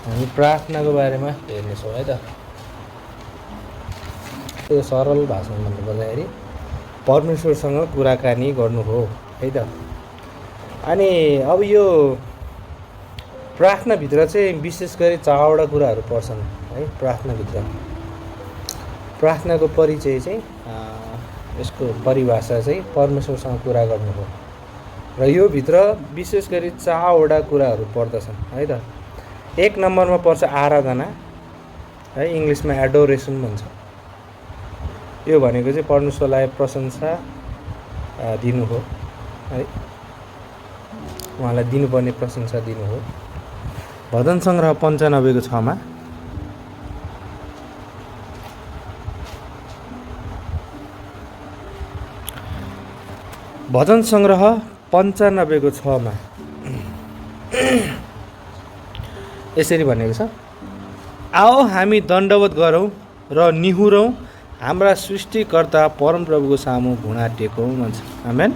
हामी प्रार्थनाको बारेमा हेर्नेछौँ है त। यो सरल भाषामा भन्नुपर्दाखेरि परमेश्वरसँग कुराकानी गर्नु हो है त। अनि अब यो प्रार्थनाभित्र चाहिँ विशेष गरी 4वटा कुराहरू पर्छन् है। प्रार्थनाभित्र प्रार्थनाको परिचय चाहिँ यसको परिभाषा चाहिँ परमेश्वरसँग कुरा गर्नु हो र यो भित्र विशेष गरी 4वटा कुराहरू पर्दछन् है त। 1 नम्बरमा पर्छ आराधना है, इङ्ग्लिसमा एडोरेसन भन्छ। यो भनेको चाहिँ परमेश्वरलाई प्रशंसा दिनु हो है, उहाँलाई दिनुपर्ने प्रशंसा दिनु हो। भजन सङ्ग्रह 95 को 6 मा भजन सङ्ग्रह 95 को 6 मा यसरी भनेको छ, आओ हामी दण्डवत गरौँ र निहुरौँ, हाम्रा सृष्टिकर्ता परमप्रभुको सामु घुँडा टेकौँ भन्छ। आमेन।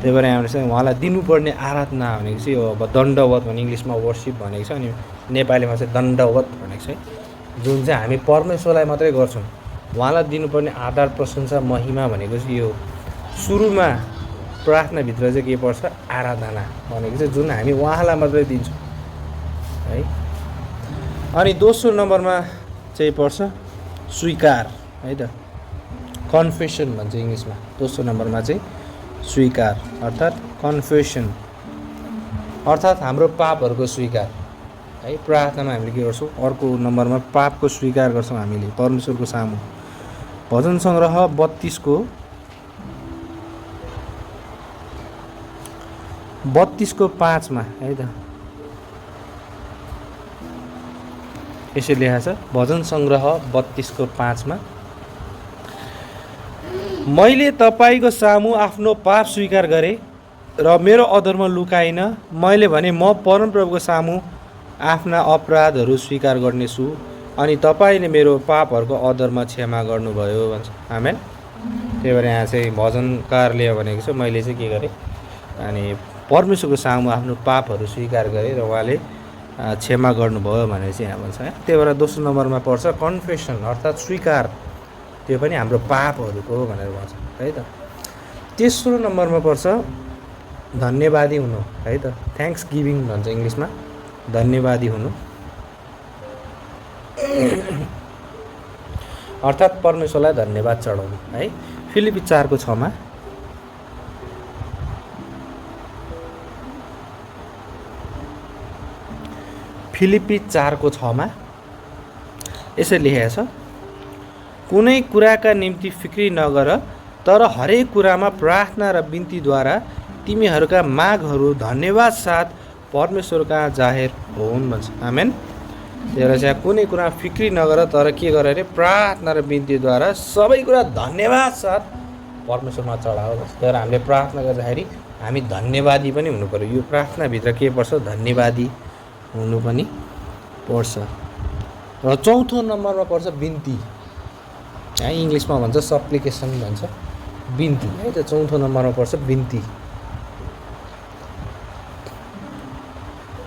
त्यही भएर हामीले चाहिँ उहाँलाई दिनुपर्ने आराधना भनेको चाहिँ यो अब दण्डवत भने इङ्ग्लिसमा वर्सिप भनेको छ, अनि नेपालीमा चाहिँ दण्डवत भनेको छ, जुन चाहिँ हामी परमेश्वरलाई मात्रै गर्छौँ। उहाँलाई दिनुपर्ने आदर प्रशंसा महिमा भनेको चाहिँ यो सुरुमा प्रार्थनाभित्र चाहिँ के पर्छ, आराधना भनेको चाहिँ जुन हामी उहाँलाई मात्रै दिन्छौँ है। अनि दोस्रो नम्बरमा चाहिँ पर्छ स्वीकार है त, कन्फेसन भन्छ इङ्ग्लिसमा। दोस्रो नम्बरमा चाहिँ स्वीकार अर्थात् कन्फेसन अर्थात् हाम्रो पापहरूको स्वीकार है। प्रार्थनामा हामीले के गर्छौँ, अर्को नम्बरमा पापको स्वीकार गर्छौँ हामीले परमेश्वरको सामु। भजन सङ्ग्रह 32 को 5 मा है त यसरी लेखा छ। भजन सङ्ग्रह 32 को 5 मा, मैले तपाईँको सामु आफ्नो पाप स्वीकार गरेँ र मेरो अधर्म लुकाइन। मैले भने म परमप्रभुको सामु आफ्ना अपराधहरू स्वीकार गर्नेछु अनि तपाईँले मेरो पापहरूको अधर्म क्षमा गर्नुभयो भन्छ। आमेन। त्यही भएर यहाँ चाहिँ भजनकारले भनेको छ, मैले चाहिँ के गरेँ अनि परमेश्वरको सामु आफ्नो पापहरू स्वीकार गरेँ र उहाँले क्षमा गर्नुभयो भनेर चाहिँ यहाँ भन्छ है। त्यही भएर दोस्रो नम्बरमा पर्छ कन्फेसन अर्थात् स्वीकार, त्यो पनि हाम्रो पापहरूको भनेर भन्छ है त। तेस्रो नम्बरमा पर्छ धन्यवादी हुनु है त, थ्याङ्क्स गिभिङ भन्छ इङ्ग्लिसमा, धन्यवादी हुनु अर्थात् परमेश्वरलाई धन्यवाद चढाउनु है। फिलिपी 4 को 6 मा फिलिपी 4 को 6 मा यसरी लेखेको छ, कुनै कुराका निम्ति फिक्री नगर, तर हरेक कुरामा प्रार्थना र बिन्तीद्वारा तिमीहरूका मागहरू धन्यवाद साथ परमेश्वरका जाहेर होउन् भन्छ। आमेन। त्यही भएर चाहिँ कुनै कुरा फिक्री नगर, तर के गर अरे प्रार्थना र बिन्तीद्वारा सबै कुरा धन्यवाद साथ परमेश्वरमा चढाओ भन्छ। त्यही भएर हामीले प्रार्थना गर्दाखेरि हामी धन्यवादी पनि हुनु पर्यो। यो प्रार्थनाभित्र के पर्छ, धन्यवादी हुनु पनि पर्छ। र चौथो नम्बरमा पर्छ बिन्ती है, इङ्ग्लिसमा भन्छ सप्लिकेसन भन्छ, बिन्ती है त। चौथो नम्बरमा पर्छ बिन्ती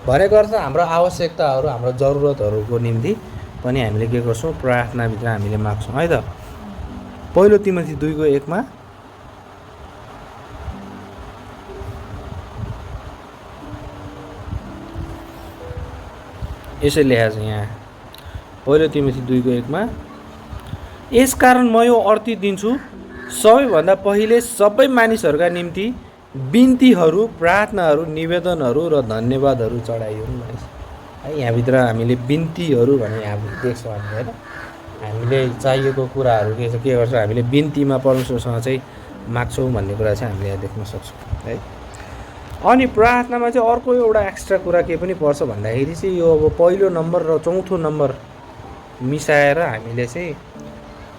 भनेको अर्थ हाम्रो आवश्यकताहरू, हाम्रो जरुरतहरूको निम्ति पनि हामीले के गर्छौँ, प्रार्थनाभित्र हामीले माग्छौँ है त। पहिलो तिमोथी 2 को 1 मा यसरी लेखेको छ यहाँ, पहिलो तिमोथी 2 को 1 मा, यसकारण म यो अर्ती दिन्छु, सबैभन्दा पहिले सबै मानिसहरूका निम्ति बिन्तीहरू, प्रार्थनाहरू, निवेदनहरू र धन्यवादहरू चढाइयोन् भनेको है। यहाँभित्र हामीले बिन्तीहरू भने यहाँ देख्छौँ हामीले होइन, हामीले चाहिएको कुराहरू के गर्छौँ, हामीले बिन्तीमा परमेश्वरसँग चाहिँ माग्छौँ भन्ने कुरा चाहिँ हामीले यहाँ देख्न सक्छौँ है। अनि प्रार्थनामा चाहिँ अर्को एउटा एक्स्ट्रा कुरा के पनि पर्छ भन्दाखेरि चाहिँ यो अब पहिलो नम्बर र चौथो नम्बर मिसाएर हामीले चाहिँ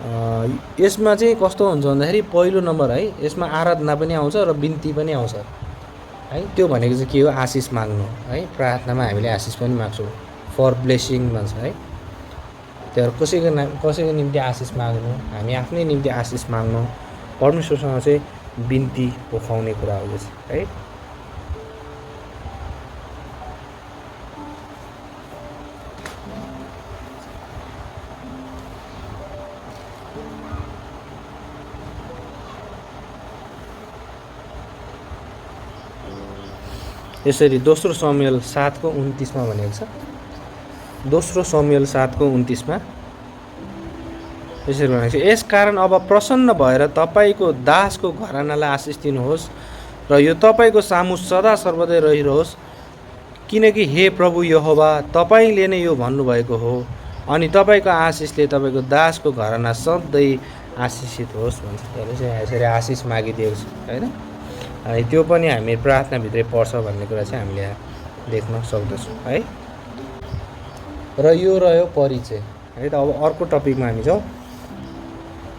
यसमा चाहिँ कस्तो हुन्छ भन्दाखेरि पहिलो नम्बर है, यसमा आराधना पनि आउँछ र बिन्ती पनि आउँछ है। त्यो भनेको चाहिँ के हो? आशिष माग्नु है। प्रार्थनामा हामीले आशिष पनि माग्छौँ, फर ब्लेसिङ भन्छ है। त्यो कसैको निम्ति आशिष माग्नु, हामी आफ्नै निम्ति आशिष माग्नु, परमेश्वरसँग चाहिँ बिन्ती पोखाउने कुरा हो यो चाहिँ है। यसरी दोस्रो समुएल 7:29 भनेको छ। दोस्रो समुएल 7:29 यसरी भनेको छ, यसकारण अब प्रसन्न भएर तपाईँको दासको घरानालाई आशिष दिनुहोस् र यो तपाईँको सामु सदा सर्वदै रहिरहोस्, किनकि हे प्रभु यहोवा, तपाईँले नै यो भन्नुभएको हो, अनि तपाईँको आशिषले तपाईँको दासको घराना सधैँ आशिषित होस् भन्छ। हेर्नुहोस् यहाँ यसरी आशिष मागिदिएको छ होइन। अनि त्यो पनि हामी प्रार्थनाभित्रै पर्छ भन्ने कुरा चाहिँ हामीले देख्न सक्दछौँ है। र यो रह्यो परिचय है। त अब अर्को टपिकमा हामी जाउँ,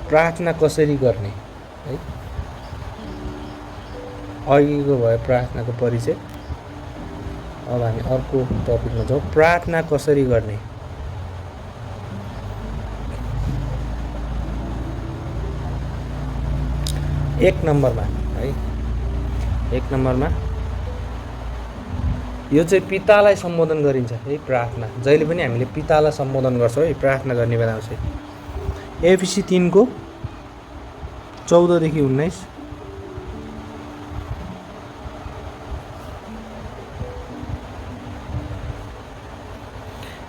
प्रार्थना कसरी गर्ने है। अघिको भयो प्रार्थनाको परिचय, अब हामी अर्को टपिकमा जाउँ, प्रार्थना कसरी गर्ने। एक नम्बरमा है, एक नम्बरमा यो चाहिँ पितालाई सम्बोधन गरिन्छ है। प्रार्थना जहिले पनि हामीले पितालाई सम्बोधन गर्छौँ है प्रार्थना गर्ने बेलामा चाहिँ। एफिसी 3:14 देखि 19,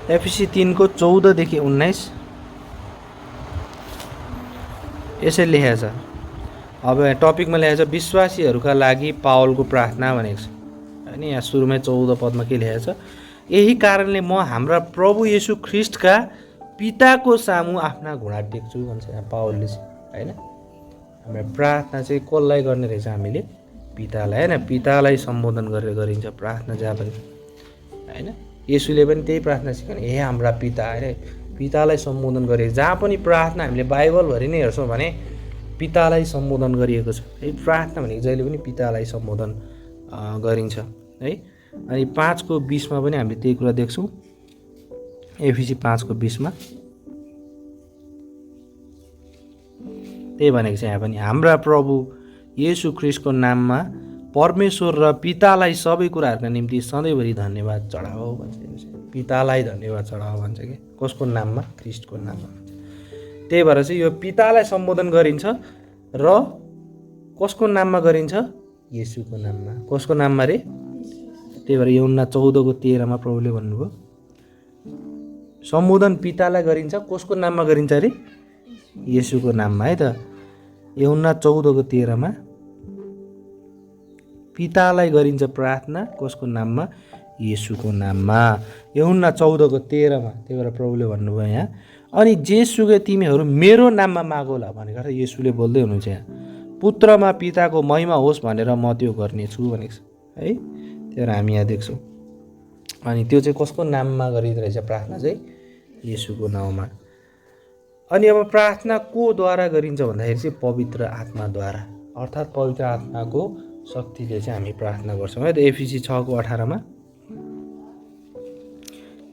एफिसी 3:14 देखि 19 यसरी लेखेको छ। अब टपिकमा लेखेको छ विश्वासीहरूका लागि पावलको प्रार्थना भनेको छ होइन। यहाँ सुरुमै 14 पदमा के लेखेको छ, यही कारणले म हाम्रा प्रभु येशू ख्रिस्टका पिताको सामु आफ्ना घुँडा टेक्छु भन्छ यहाँ पावलले चाहिँ होइन। हाम्रो प्रार्थना चाहिँ कसलाई गर्ने रहेछ? हामीले पितालाई होइन। पितालाई सम्बोधन गरेर गरिन्छ प्रार्थना जहाँ पनि होइन। येशूले पनि त्यही प्रार्थना सिकाउनु, हे हाम्रा पिता होइन। पितालाई सम्बोधन गरे जहाँ पनि प्रार्थना हामीले बाइबलभरि नै हेर्छौँ भने पितालाई सम्बोधन गरिएको छ है। प्रार्थना भनेको जहिले पनि पितालाई सम्बोधन गरिन्छ है। अनि 5:20 पनि हामीले त्यही कुरा देख्छौँ। एफिसी 5:20 त्यही भनेको छ यहाँ पनि, हाम्रा प्रभु येशू ख्रिस्टको नाममा परमेश्वर र पितालाई सबै कुराहरूका निम्ति सधैँभरि धन्यवाद चढाओ भन्छ। पितालाई धन्यवाद चढाओ भन्छ कि कसको नाममा? ख्रिस्टको नाममा। त्यही भएर चाहिँ यो पितालाई सम्बोधन गरिन्छ र कसको नाममा गरिन्छ? येशूको नाममा। कसको नाममा रे? त्यही भएर यूहन्ना 14:13 प्रभुले भन्नुभयो सम्बोधन पितालाई गरिन्छ, कसको नाममा गरिन्छ अरे? येशूको नाममा है त। यूहन्ना 14:13 पितालाई गरिन्छ प्रार्थना, कसको नाममा? येशूको नाममा। यूहन्ना 14:13 त्यही भएर प्रभुले भन्नुभयो यहाँ, अनि जेसुकै तिमीहरू मेरो नाममा मागोला भनेको छ। येशूले बोल्दै हुनुहुन्छ यहाँ, पुत्रमा पिताको महिमा होस् भनेर म त्यो गर्नेछु भनेको छ है। त्यही भएर हामी यहाँ देख्छौँ। अनि त्यो चाहिँ कसको नाममा गरिरहेछ प्रार्थना चाहिँ? येशूको नाउँमा। अनि अब प्रार्थना कोद्वारा गरिन्छ भन्दाखेरि चाहिँ पवित्र आत्माद्वारा, अर्थात् पवित्र आत्माको शक्तिले चाहिँ हामी प्रार्थना गर्छौँ है। त एफिसी 6:18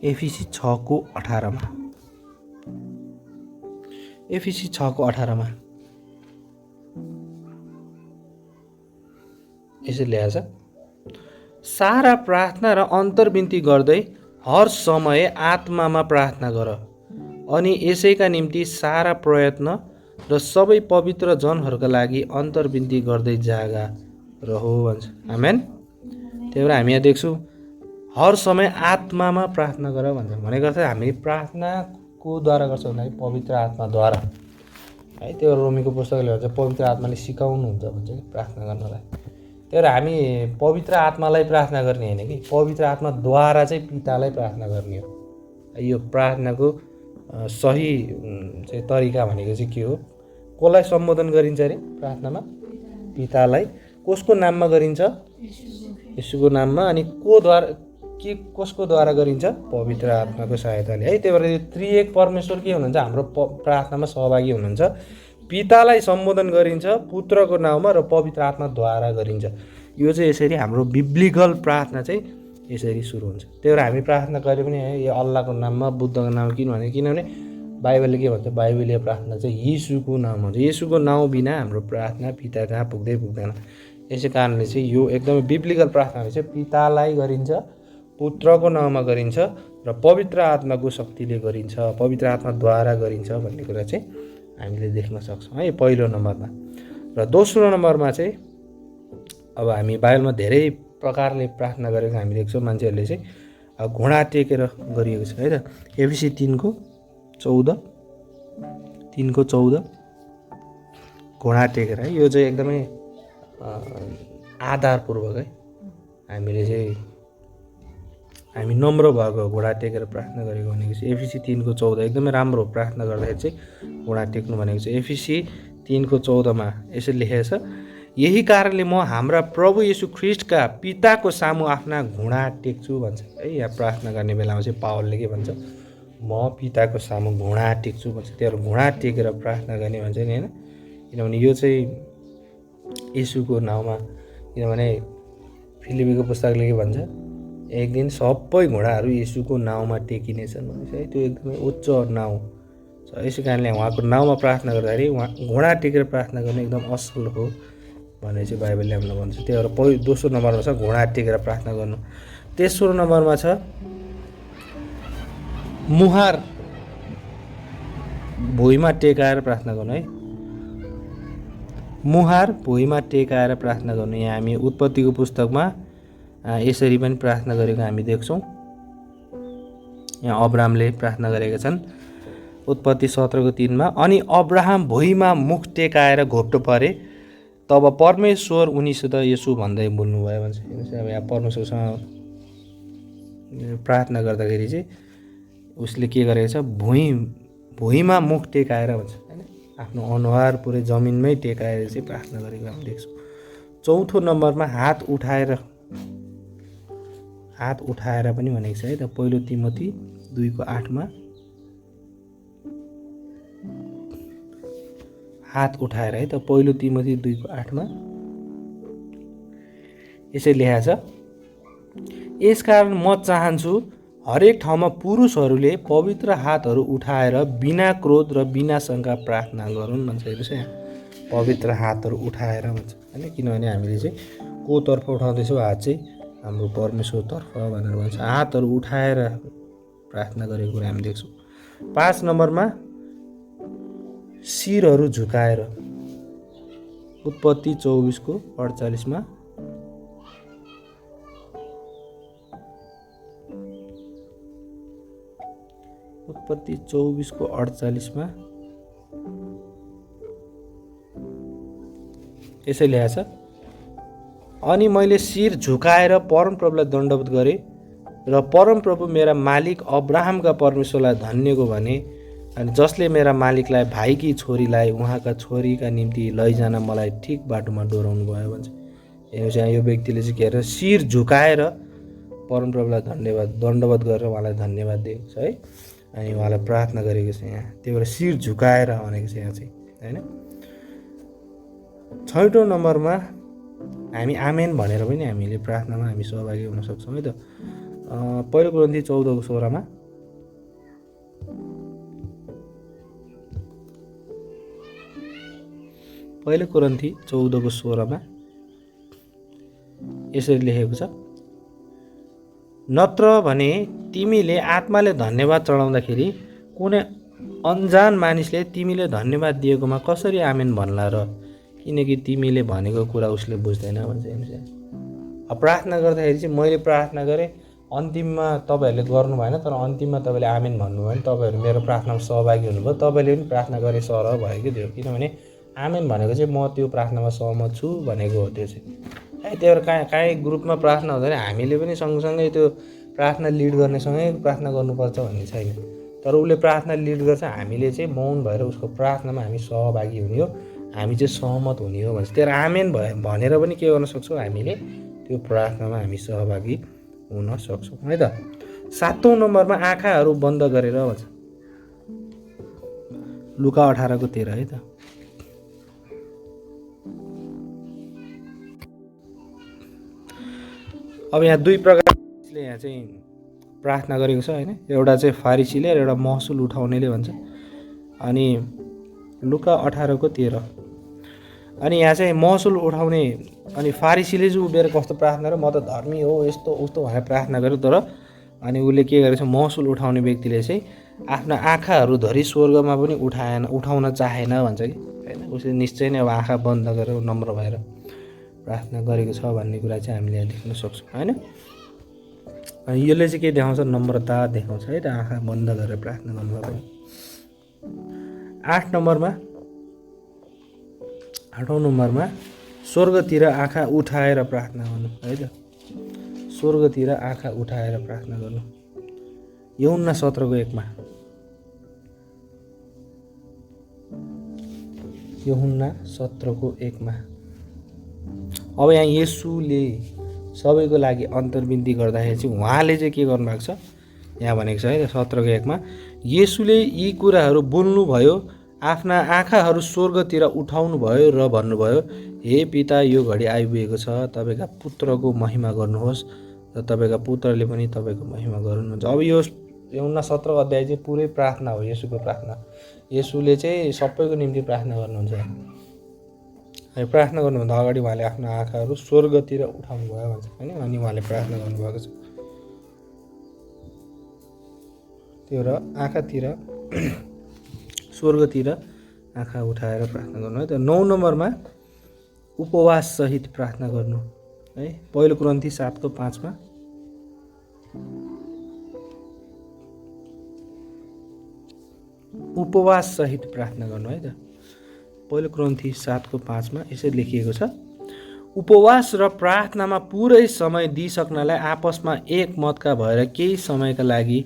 एफिसी 6:18 एफिसी 6:18 यसरी लेखेको छ, सारा प्रार्थना र अन्तर्विन्ती गर्दै हर समय आत्मामा प्रार्थना गर, अनि यसैका निम्ति सारा प्रयत्न र सबै पवित्र जनहरूका लागि अन्तर्विन्ती गर्दै जागा रहो भन्छ। आमेन। त्यही भएर हामी यहाँ देख्छौँ हर समय आत्मामा प्रार्थना गर भन्छ। भनेको अर्थ हामी प्रार्थनाको द्वारा गर्छौँ भन्दाखेरि पवित्र आत्माद्वारा है। त्यो रोमीको पुस्तकले भन्छ पवित्र आत्माले सिकाउनुहुन्छ भन्छ कि प्रार्थना गर्नलाई। त्यही भएर हामी पवित्र आत्मालाई प्रार्थना गर्ने होइन कि पवित्र आत्माद्वारा चाहिँ पितालाई प्रार्थना गर्ने हो। यो प्रार्थनाको सही चाहिँ तरिका भनेको चाहिँ के हो? कसलाई सम्बोधन गरिन्छ अरे प्रार्थनामा? पितालाई। कसको नाममा गरिन्छ? येशूको नाममा। अनि कसको द्वारा गरिन्छ? पवित्र आत्माको सहायताले है। त्यही भएर यो त्रिएक परमेश्वर के हुनुहुन्छ? हाम्रो प्रार्थनामा सहभागी हुनुहुन्छ। पितालाई सम्बोधन गरिन्छ पुत्रको नाउँमा र पवित्र आत्माद्वारा गरिन्छ। यो चाहिँ यसरी हाम्रो बिब्लिकल प्रार्थना चाहिँ यसरी सुरु हुन्छ। त्यही भएर हामी प्रार्थना गरे पनि यो अल्लाहको नाममा, बुद्धको नाममा, किनभने बाइबलले के भन्छ, बाइबलीय प्रार्थना चाहिँ येशूको नाम हुन्छ। येशूको नाउँ बिना हाम्रो प्रार्थना पिता कहाँ पुग्दैन। यसै कारणले चाहिँ यो एकदमै बिब्लिकल प्रार्थना चाहिँ पितालाई गरिन्छ, पुत्रको नाममा गरिन्छ र पवित्र आत्माको शक्तिले गरिन्छ, पवित्र आत्माद्वारा गरिन्छ भन्ने कुरा चाहिँ हामीले देख्न सक्छौँ है, पहिलो नम्बरमा। र दोस्रो नम्बरमा चाहिँ अब हामी बाइबलमा धेरै प्रकारले प्रार्थना गरेको हामी देख्छौँ। मान्छेहरूले चाहिँ घुँडा टेकेर गरिएको छ है त। एफिसी 3:14 घुँडा टेकेर है, यो चाहिँ एकदमै आधारपूर्वक है हामी नम्र भएको घुँडा टेकेर प्रार्थना गरेको भनेको चाहिँ एफिसी 3:14 एकदमै राम्रो। प्रार्थना गर्दाखेरि चाहिँ घुँडा टेक्नु भनेको चाहिँ एफिसी 3:14 यसरी लेखेको छ, यही कारणले म हाम्रा प्रभु येशू ख्रिस्टका पिताको सामु आफ्ना घुँडा टेक्छु भन्छ है। यहाँ प्रार्थना गर्ने बेलामा चाहिँ पावलले के भन्छ, म पिताको सामु घुँडा टेक्छु भन्छ। त्यो घुँडा टेकेर प्रार्थना गर्ने भन्छ नि होइन, किनभने यो चाहिँ येशूको नाउँमा, किनभने फिलिपीको पुस्तकले के भन्छ, एक दिन सबै घुँडाहरू येशूको नाउँमा टेकिनेछन् भनेपछि है, त्यो एकदमै उच्च नाउँ छ। यसै कारणले उहाँको नाउँमा प्रार्थना गर्दाखेरि उहाँ घुँडा टेकेर प्रार्थना गर्ने एकदम असल हो भनेर चाहिँ बाइबलले हामीलाई भन्छ। त्यही भएर दोस्रो नम्बरमा छ घुँडा टेकेर प्रार्थना गर्नु। तेस्रो नम्बरमा छ मुहार भुइँमा टेकाएर प्रार्थना गर्नु है। मुहार भुइँमा टेकाएर प्रार्थना गर्नु। यहाँ हामी उत्पत्तिको पुस्तकमा यसरी पनि प्रार्थना गरेको हामी देख्छौँ। यहाँ अब्रामले प्रार्थना गरेका छन् उत्पत्ति 17:3 अनि अब्राहम भुइँमा मुख टेकाएर घोप्टो परे, तब परमेश्वर उनीसित यसो भन्दै बोल्नुभयो भन्छ। अब यहाँ परमेश्वरसँग प्रार्थना गर्दाखेरि चाहिँ उसले के गरेको छ, भुइँमा मुख टेकाएर भन्छ होइन, आफ्नो अनुहार पुरै जमिनमै टेकाएर चाहिँ प्रार्थना गरेको हामी देख्छौँ। चौथो नम्बरमा हात उठाएर पनि भनेको छ है त। पहिलो तिमोथी 2:8 हात उठाएर है त। पहिलो तिमोथी 2:8 यसरी लेखेको छ, यसकारण म चाहन्छु हरेक ठाउँमा पुरुषहरूले पवित्र हातहरू उठाएर बिना क्रोध र बिना शङ्का प्रार्थना गरून् भन्छ। हेर्नुहोस् यहाँ पवित्र हातहरू उठाएर भन्छ होइन, किनभने हामीले चाहिँ कोतर्फ उठाउँदैछौँ, हात चाहिँ हाम्रो परमेश्वरतर्फ भनेर भन्छ। हातहरू उठाएर प्रार्थना गरेको कुरा हामी देख्छौँ। 5 नम्बरमा शिरहरू झुकाएर, उत्पत्ति 24:48 उत्पत्ति 24:48 यसै लेखेको छ, अनि मैले शिर झुकाएर परमप्रभुलाई दण्डवत गरेँ र परमप्रभु मेरा मालिक अब्राहमका परमेश्वरलाई धन्यको भने, अनि जसले मेरा मालिकलाई भाइकी छोरीलाई उहाँका छोरीका निम्ति लैजान मलाई ठिक बाटोमा डोराउनु भयो भन्छ। हेर्नुहोस् यहाँ यो व्यक्तिले चाहिँ के अरे शिर झुकाएर परमप्रभुलाई दण्डवत गरेर उहाँलाई धन्यवाद दिएको छ है, अनि उहाँलाई प्रार्थना गरेको छ यहाँ। त्यही भएर शिर झुकाएर भनेको छ यहाँ चाहिँ होइन। 6औं नम्बरमा हामी आमेन भनेर पनि हामीले प्रार्थनामा हामी सहभागी हुन सक्छौँ है त। पहिलो कोरिन्थी 14:16 पहिलो कोरिन्थी 14:16 यसरी लेखेको छ, नत्र भने तिमीले आत्माले धन्यवाद चढाउँदाखेरि कुनै अन्जान मानिसले तिमीले धन्यवाद दिएकोमा कसरी आमेन भन्ला र, किनकि तिमीले भनेको कुरा उसले बुझ्दैन भन्छ। अब प्रार्थना गर्दाखेरि चाहिँ मैले प्रार्थना गरेँ, अन्तिममा तपाईँहरूले गर्नु भएन, तर अन्तिममा तपाईँले आमेन भन्नुभयो भने तपाईँहरू मेरो प्रार्थनामा सहभागी हुनुभयो, तपाईँले पनि प्रार्थना गरे सरह भयो कि त्यो। किनभने आमेन भनेको चाहिँ म त्यो प्रार्थनामा सहमत छु भनेको हो त्यो चाहिँ है। त्यही भएर काहीँ ग्रुपमा प्रार्थना हुँदैन हामीले पनि सँगसँगै त्यो प्रार्थना लिड गर्नेसँगै प्रार्थना गर्नुपर्छ भन्ने छैन, तर उसले प्रार्थना लिड गर्छ, हामीले चाहिँ मौन भएर उसको प्रार्थनामा हामी सहभागी हुने हो, हामी चाहिँ सहमत हुने हो भन्छ। त्यही भएर आमेन भनेर पनि के गर्न सक्छौँ, हामीले त्यो प्रार्थनामा हामी सहभागी हुन सक्छौँ है त। 7औं नम्बरमा आँखाहरू बन्द गरेर भन्छ, लुका 18:13 है त। अब यहाँ दुई प्रकारले यहाँ चाहिँ प्रार्थना गरेको छ होइन। एउटा चाहिँ फारिसीले र एउटा महसुल उठाउनेले भन्छ। अनि लुका 18:13। अनि यहाँ चाहिँ महसुल उठाउने अनि फारिसीले चाहिँ उभिएर कस्तो प्रार्थना गर्यो, म त धर्मी हो यस्तो उस्तो भनेर प्रार्थना गर्यो। तर अनि उसले के गरेको छ, महसुल उठाउने व्यक्तिले चाहिँ आफ्ना आँखाहरू धरि स्वर्गमा पनि उठाउन चाहेन भन्छ कि होइन। उसले निश्चय नै अब आँखा बन्द गरेर नम्र भएर प्रार्थना गरेको छ भन्ने कुरा चाहिँ हामीले यहाँ देख्न सक्छौँ होइन। अनि यसले चाहिँ के देखाउँछ, नम्रता देखाउँछ है त, आँखा बन्द गरेर प्रार्थना गर्नुभएको। 8औं नम्बरमा स्वर्गतिर आँखा उठाएर प्रार्थना गर्नु है त। स्वर्गतिर आँखा उठाएर प्रार्थना गर्नु। यूहन्ना 17:1 यूहन्ना 17:1 अब यहाँ येशूले सबैको लागि अन्तर्विन्ती गर्दाखेरि चाहिँ उहाँले चाहिँ के गर्नुभएको छ यहाँ भनेको छ है 17:1 येशूले यी कुराहरू बोल्नुभयो, आफ्ना आँखाहरू स्वर्गतिर उठाउनु भयो र भन्नुभयो, हे पिता, यो घडी आइपुगेको छ, तपाईँका पुत्रको महिमा गर्नुहोस् र तपाईँका पुत्रले पनि तपाईँको महिमा गर्नुहुन्छ। अब यो यूहन्ना 17 अध्याय चाहिँ पुरै प्रार्थना हो, येशूको प्रार्थना। येशूले चाहिँ सबैको निम्ति प्रार्थना गर्नुहुन्छ। अनि प्रार्थना गर्नुभन्दा अगाडि उहाँले आफ्नो आँखाहरू स्वर्गतिर उठाउनु भयो भन्छ होइन। अनि उहाँले प्रार्थना गर्नुभएको छ त्यो र आँखातिर स्वर्गतिर आँखा उठाएर प्रार्थना गर्नु है त। 9 नम्बरमा उपवास सहित प्रार्थना गर्नु है। 1 कुरिन्थी 7:5 उपवास सहित प्रार्थना गर्नु है त। 1 कुरिन्थी 7:5 यसरी लेखिएको छ, उपवास र प्रार्थनामा पुरै समय दिइसक्नलाई आपसमा एक मतका भएर केही समयका लागि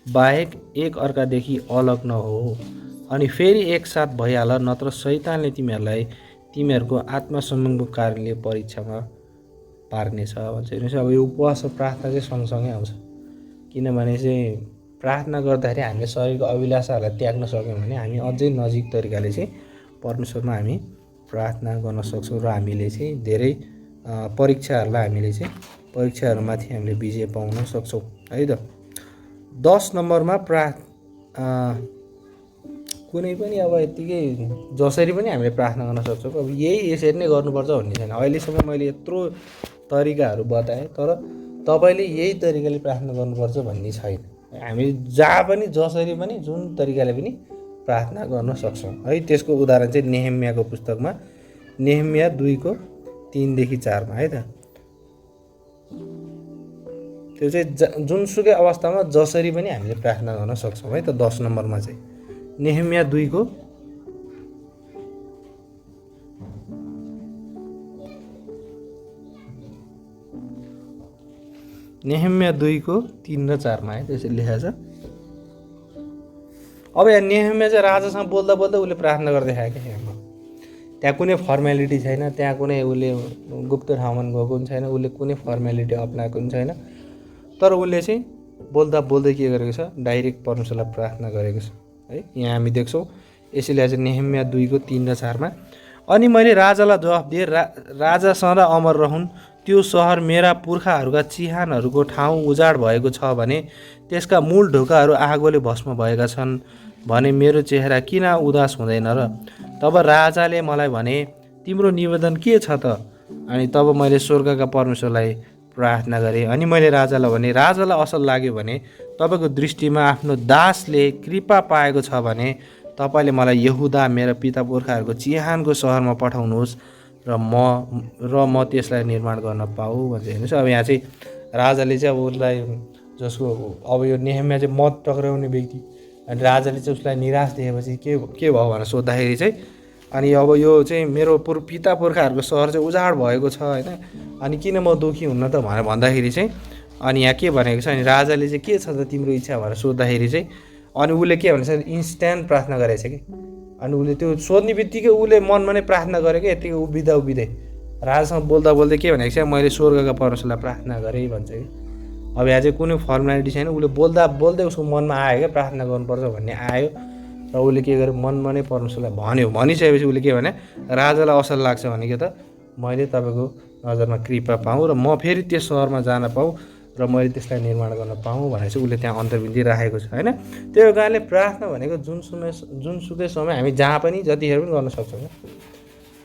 बाहेक एक अर्कादेखि अलग नहो, अनि फेरि एकसाथ भइहाल, नत्र शैतानले तिमीहरूलाई तिमीहरूको आत्मसम्मानको कारणले परीक्षामा पार्नेछ भन्छ। हेर्नुहोस् अब यो उपवास र प्रार्थना चाहिँ सँगसँगै आउँछ। किनभने चाहिँ प्रार्थना गर्दाखेरि हामीले शरीरको अभिलाषाहरूलाई त्याग्न सक्यौँ भने हामी अझै नजिक तरिकाले चाहिँ परमेश्वरमा हामी प्रार्थना गर्न सक्छौँ र हामीले चाहिँ धेरै परीक्षाहरूलाई परीक्षाहरूमाथि हामीले विजय पाउन सक्छौँ है त। 10 नम्बरमा कुनै पनि अब यत्तिकै जसरी पनि हामीले प्रार्थना गर्न सक्छौँ। अब यही यसरी नै गर्नुपर्छ भन्ने छैन। अहिलेसम्म मैले यत्रो तरिकाहरू बताएँ, तर तपाईँले यही तरिकाले प्रार्थना गर्नुपर्छ भन्ने छैन। हामी जहाँ पनि जसरी पनि जुन तरिकाले पनि प्रार्थना गर्न सक्छौँ है। त्यसको उदाहरण चाहिँ नेहेम्याको पुस्तकमा नेहेम्या 2:3-4 है त। त्यो चाहिँ जुनसुकै अवस्थामा जसरी पनि हामीले प्रार्थना गर्न सक्छौँ है त। 10 नम्बरमा चाहिँ नेहेम्या 2:3 र 4 है त्यसरी लेखेको छ। अब यहाँ नेहेम्या चाहिँ राजासँग बोल्दा बोल्दा उसले प्रार्थना गर्दै खायो क्या। त्यहाँ कुनै फर्मेलिटी छैन, त्यहाँ कुनै उसले गुप्त ठाउँमा गएको पनि छैन, उसले कुनै फर्मेलिटी अप्नाएको पनि छैन। तर उसले चाहिँ बोल्दा बोल्दै के गरेको छ, डाइरेक्ट परमेश्वरलाई प्रार्थना गरेको छ है। यहाँ हामी देख्छौँ यसैले चाहिँ नेहेम्या 2:3 र 4 अनि मैले राजालाई जवाफ दिएँ, राजा सधैँ अमर रहन्, त्यो सहर मेरा पुर्खाहरूका चिहानहरूको ठाउँ उजाड भएको छ भने त्यसका मूल ढोकाहरू आगोले भस्म भएका छन् भने मेरो चेहरा किन उदास हुँदैन र? तब राजाले मलाई भने, तिम्रो निवेदन के छ त? अनि तब मैले स्वर्गका परमेश्वरलाई प्रार्थना गरेँ। अनि मैले राजालाई भने, राजालाई असल लाग्यो भने तपाईँको दृष्टिमा आफ्नो दासले कृपा पाएको छ भने तपाईँले मलाई यहुदा मेरा पिता पुर्खाहरूको चिहानको सहरमा पठाउनुहोस् र म त्यसलाई निर्माण गर्न पाऊँ भन्छ। हेर्नुहोस् अब यहाँ चाहिँ राजाले चाहिँ अब उसलाई जसको अब यो नेहेम्या चाहिँ मत टक्राउने व्यक्ति, अनि राजाले चाहिँ उसलाई निराश देखेपछि के भयो भनेर सोद्धाखेरि चाहिँ अनि अब यो चाहिँ मेरो पिता पुर्खाहरूको सहर चाहिँ उजाड भएको छ होइन, अनि किन म दुःखी हुन्न त भनेर भन्दाखेरि चाहिँ अनि यहाँ के भनेको छ, अनि राजाले चाहिँ के छ त तिम्रो इच्छा भनेर सोद्धाखेरि चाहिँ अनि उसले के भनेछ, इन्स्ट्यान्ट प्रार्थना गरेछ कि। अनि उसले त्यो सोध्ने बित्तिकै उसले मनमा नै प्रार्थना गरेको, यत्तिकै उभिँदै राजासँग बोल्दा बोल्दै के भनेको छ, मैले स्वर्गका परमेश्वरलाई प्रार्थना गरेँ भन्छ कि। अब यहाँ चाहिँ कुनै फर्मालिटी छैन, उसले बोल्दा बोल्दै उसको मनमा आयो क्या प्रार्थना गर्नुपर्छ भन्ने आयो र उसले के गर्यो, मनमा नै परमेश्वरलाई भन्यो। भनिसकेपछि उसले के भने, राजालाई असल लाग्छ भने के त मैले तपाईँको नजरमा कृपा पाऊँ र म फेरि त्यस सहरमा जान पाऊँ र मैले त्यसलाई निर्माण गर्न पाऊँ भनेर चाहिँ उसले त्यहाँ अन्तर्विन्दी राखेको छ होइन। त्यो कारणले प्रार्थना भनेको जुनसुकै समय हामी जहाँ पनि जतिखेर पनि गर्न सक्छौँ।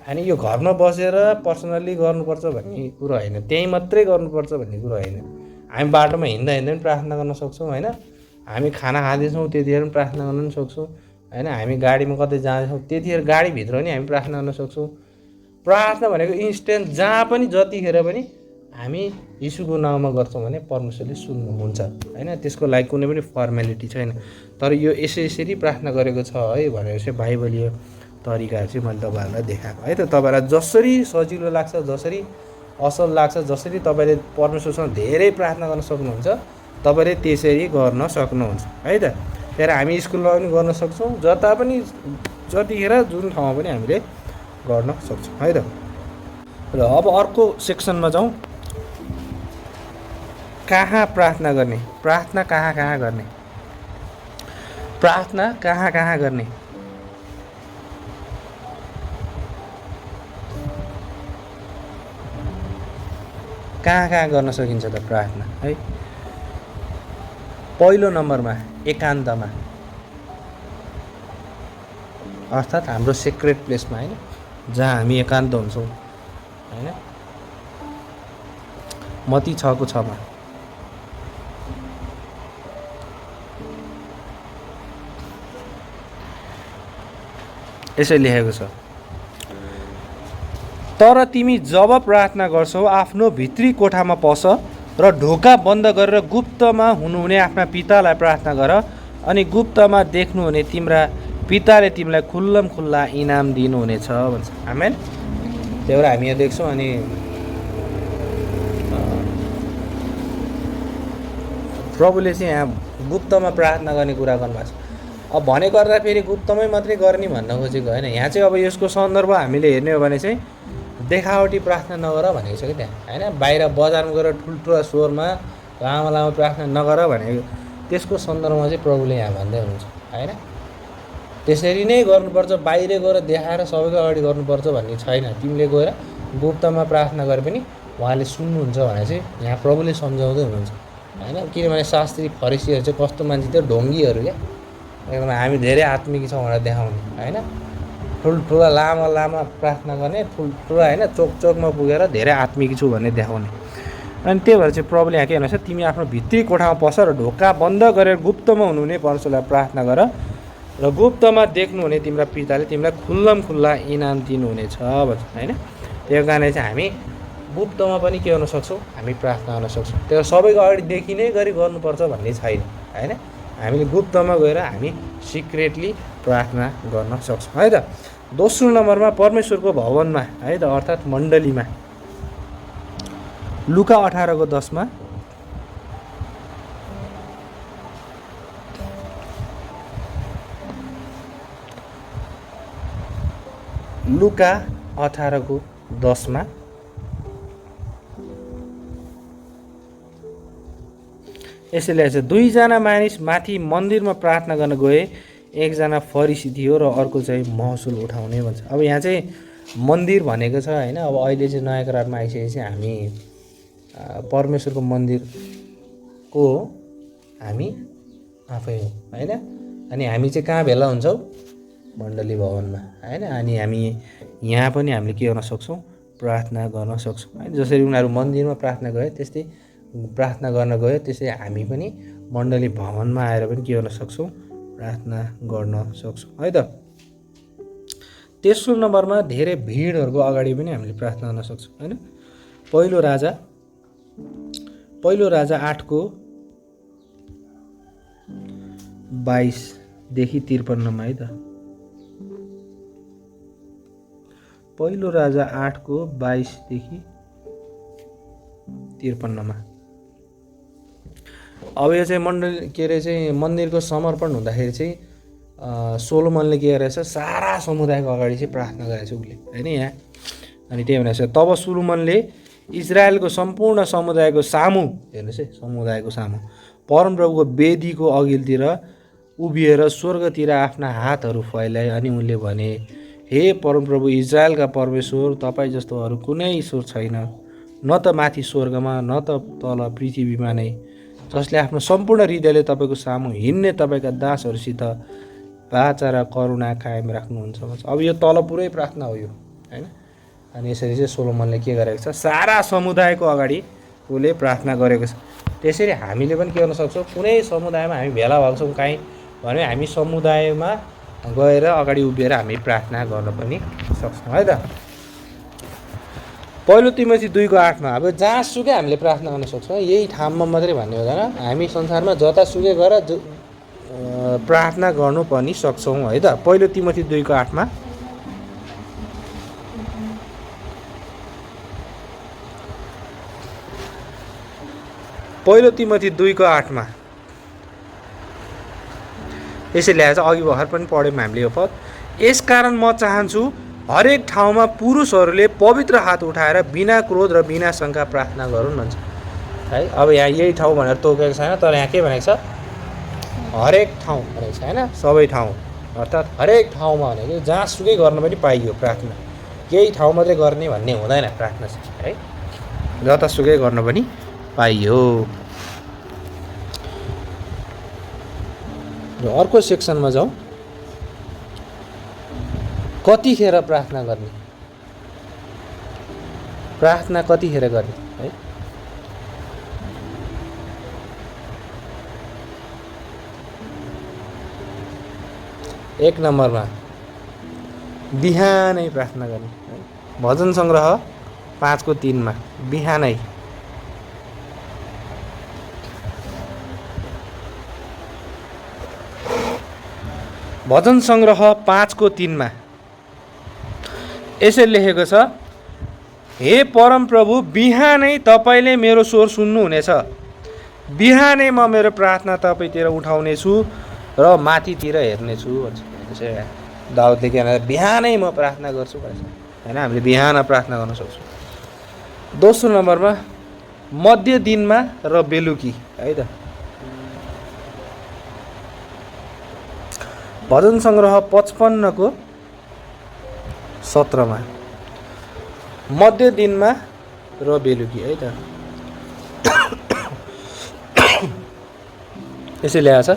अनि यो घरमा बसेर पर्सनल्ली गर्नुपर्छ भन्ने कुरो होइन, त्यहीँ मात्रै गर्नुपर्छ भन्ने कुरो होइन। हामी बाटोमा हिँड्दा हिँड्दै पनि प्रार्थना गर्न सक्छौँ होइन। हामी खाना खाँदैछौँ त्यतिखेर पनि प्रार्थना गर्न पनि सक्छौँ होइन। हामी गाडीमा कतै जाँदैछौँ त्यतिखेर गाडीभित्र पनि हामी प्रार्थना गर्न सक्छौँ। प्रार्थना भनेको इन्स्ट्यान्ट जहाँ पनि जतिखेर पनि हामी यीशुको नाउँमा गर्छौँ भने परमेश्वरले सुन्नुहुन्छ होइन। त्यसको लागि कुनै पनि फर्मेलिटी छैन। तर यो यसरी प्रार्थना गरेको छ है भनेर चाहिँ बाइबलीय तरिकाहरू चाहिँ मैले तपाईँहरूलाई देखाएको है। त तपाईँलाई जसरी सजिलो लाग्छ, जसरी असल लाग्छ, जसरी तपाईँले परमेश्वरसँग धेरै प्रार्थना गर्न सक्नुहुन्छ तपाईँले त्यसरी गर्न सक्नुहुन्छ है। त त्यहाँ हामी स्कुलमा पनि गर्न सक्छौँ, जता पनि जतिखेर जुन ठाउँमा पनि हामीले गर्न सक्छौँ है। त र अब अर्को सेक्सनमा जाउँ। कहाँ प्रार्थना गर्ने, प्रार्थना कहाँ कहाँ गर्ने, प्रार्थना कहाँ कहाँ गर्ने। कहाँ कहाँ गर्न सकिन्छ त प्रार्थना है। पहिलो नम्बरमा एकान्तमा, अर्थात् हाम्रो सिक्रेट प्लेसमा होइन, जहाँ हामी एकान्त हुन्छौँ होइन। मत्ती 6:6 यसै लेखेको छ, तर तिमी जब प्रार्थना गर्छौ आफ्नो भित्री कोठामा पस र ढोका बन्द गरेर गुप्तमा हुनुहुने आफ्ना पितालाई प्रार्थना गर, अनि गुप्तमा देख्नुहुने तिम्रा पिताले तिमीलाई खुल्लम खुल्ला इनाम दिनुहुनेछ भन्छ। आमेन। त्यही भएर हामी यहाँ देख्छौँ। अनि प्रभुले चाहिँ यहाँ गुप्तमा प्रार्थना गर्ने कुरा गर्नुभएको छ। अब भने गर्दा फेरि गुप्तमै मात्रै गर्ने भन्न खोजेको होइन। यहाँ चाहिँ अब यसको सन्दर्भ हामीले हेर्ने हो भने चाहिँ देखावटी प्रार्थना नगर भनेको छ कि त्यहाँ होइन। बाहिर बजारमा गएर ठुल्ठुला स्वरमा लामो लामो प्रार्थना नगर भनेको, त्यसको सन्दर्भमा चाहिँ प्रभुले यहाँ भन्दै हुनुहुन्छ होइन। त्यसरी नै गर्नुपर्छ, बाहिर गएर देखाएर सबैको अगाडि गर्नुपर्छ भन्ने छैन। तिमीले गएर गुप्तमा प्रार्थना गरे पनि उहाँले सुन्नुहुन्छ भने चाहिँ यहाँ प्रभुले सम्झाउँदै हुनुहुन्छ होइन। किनभने शास्त्री फरिसीहरू चाहिँ कस्तो मान्छे थियो, ढोङ्गीहरू क्या। एकदम हामी धेरै आत्मिक छौँ भनेर देखाउने होइन। ठुल्ठुला लामा लामा प्रार्थना गर्ने, ठुल्ठुला होइन, चोक चोकमा पुगेर धेरै आत्मिक छु भन्ने देखाउने। अनि त्यही भएर चाहिँ प्रभुले यहाँ के भन्नुहुन्छ, तिमी आफ्नो भित्री कोठामा पस र ढोका बन्द गरेर गुप्तमा हुनुहुने परमेश्वरलाई प्रार्थना गर, र गुप्तमा देख्नुहुने तिम्रा पिताले तिमीलाई खुल्लम खुल्ला इनाम दिनुहुनेछ भन्छ होइन। त्यो कारणले चाहिँ हामी गुप्तमा पनि के गर्न सक्छौँ, हामी प्रार्थना गर्न सक्छौँ। त्यो सबैको अगाडि देखिने गरी गर्नुपर्छ भन्ने छैन होइन। हामीले गुप्तमा गएर हामी सिक्रेटली प्रार्थना गर्न सक्छौँ है। त दोस्रो नम्बरमा परमेश्वरको भवनमा है त, अर्थात् मण्डलीमा। लुका 18:10 लुका 18:10 यसैले चाहिँ दुईजना मानिस माथि मन्दिरमा प्रार्थना गर्न गए, एकजना फरिसी थियो र अर्को चाहिँ महसुल उठाउने भन्छ। अब यहाँ चाहिँ मन्दिर भनेको छ होइन। अब अहिले चाहिँ नयाँ करारमा आइसकेपछि हामी परमेश्वरको मन्दिरको हामी आफै हो होइन। अनि हामी चाहिँ कहाँ भेला हुन्छौँ, मण्डली भवनमा होइन। अनि हामी यहाँ पनि हामीले के गर्न सक्छौँ, प्रार्थना गर्न सक्छौँ है। जसरी उनीहरू मन्दिरमा प्रार्थना गए त्यस्तै प्रार्थना गर्न गयो, त्यसै हामी पनि मण्डली भवनमा आएर पनि के गर्न सक्छौँ, प्रार्थना गर्न सक्छौँ है। त तेस्रो नम्बरमा धेरै भिडहरूको अगाडि पनि हामीले प्रार्थना गर्न सक्छौँ होइन। पहिलो राजा 8:22-53 है। त पहिलो राजा 8:22-53। अब यो चाहिँ मण्डली के अरे चाहिँ मन्दिरको समर्पण हुँदाखेरि चाहिँ सोलोमनले के गरेछ, सारा समुदायको अगाडि चाहिँ प्रार्थना गरेछ उसले होइन यहाँ। अनि त्यही भनेर तब सोलोमनले इजरायलको सम्पूर्ण समुदायको सामु, हेर्नुहोस् है, समुदायको सामु परमप्रभुको वेदीको अघिल्तिर उभिएर स्वर्गतिर आफ्ना हातहरू फैलाए। अनि उनले भने, हे परमप्रभु इजरायलका परमेश्वर, तपाईँ जस्तो अरू कुनै ईश्वर छैन। न त माथि स्वर्गमा न त तल पृथ्वीमा नै, जसले आफ्नो सम्पूर्ण हृदयले तपाईँको सामु हिँड्ने तपाईँका दासहरूसित वाचा र करुणा कायम राख्नुहुन्छ भन्छ। अब यो तल पुरै प्रार्थना हो यो, होइन। अनि यसरी चाहिँ सोलोमनले के गरेको छ, सारा समुदायको अगाडि उसले प्रार्थना गरेको छ। त्यसरी हामीले पनि के गर्न सक्छौँ, कुनै समुदायमा हामी भेला भएको छौँ काहीँ भने हामी समुदायमा गएर अगाडि उभिएर हामी प्रार्थना गर्न पनि सक्छौँ, है त। पहिलो तिमोथी 2:8मा अब जहाँसुकै हामीले प्रार्थना गर्न सक्छौँ, यही ठाउँमा मात्रै भन्ने हुँदैन, हामी संसारमा जतासुकै गएर प्रार्थना गर्नु पनि सक्छौँ, है त। पहिलो तिमोथी 2:8मा पहिलो तिमोथी 2:8मा यसैले आज अघि भर्खर पनि पढ्यौँ हामीले यो पद। यसकारण म चाहन्छु हरेक ठाउँमा पुरुषहरूले पवित्र हात उठाएर बिना क्रोध र बिना शङ्का प्रार्थना गरून् भन्छ, है। अब यहाँ यही ठाउँ भनेर तोकेको छैन, तर यहाँ के भनेको छ, हरेक ठाउँ भनेको छ, होइन, सबै ठाउँ, अर्थात् हरेक ठाउँमा भनेको जहाँसुकै गर्न पनि पाइयो प्रार्थना, केही ठाउँ मात्रै गर्ने भन्ने हुँदैन प्रार्थना चाहिँ, है, जतासुकै गर्न पनि पाइयो। र अर्को सेक्सनमा जाउँ, कतिखेर प्रार्थना गर्ने, प्रार्थना कतिखेर गर्ने, है। एक नम्बरमा बिहानै प्रार्थना गर्ने, है। भजन सङ्ग्रह 5:3 बिहानै। भजन सङ्ग्रह 5:3 यसरी लेखेको छ, हे परमप्रभु बिहानै तपाईँले मेरो स्वर सुन्नुहुनेछ, बिहानै म मेरो प्रार्थना तपाईँतिर उठाउनेछु र माथितिर हेर्नेछु भन्छ। दाउदले के भन्छ, बिहानै म प्रार्थना गर्छु भन्छ, होइन। हामीले बिहान प्रार्थना गर्न सक्छौँ। दोस्रो नम्बरमा मध्य दिनमा र बेलुकी, है त। भजन सङ्ग्रह 55:17 मध्य दिनमा र बेलुकी, है त। यसैले आछ,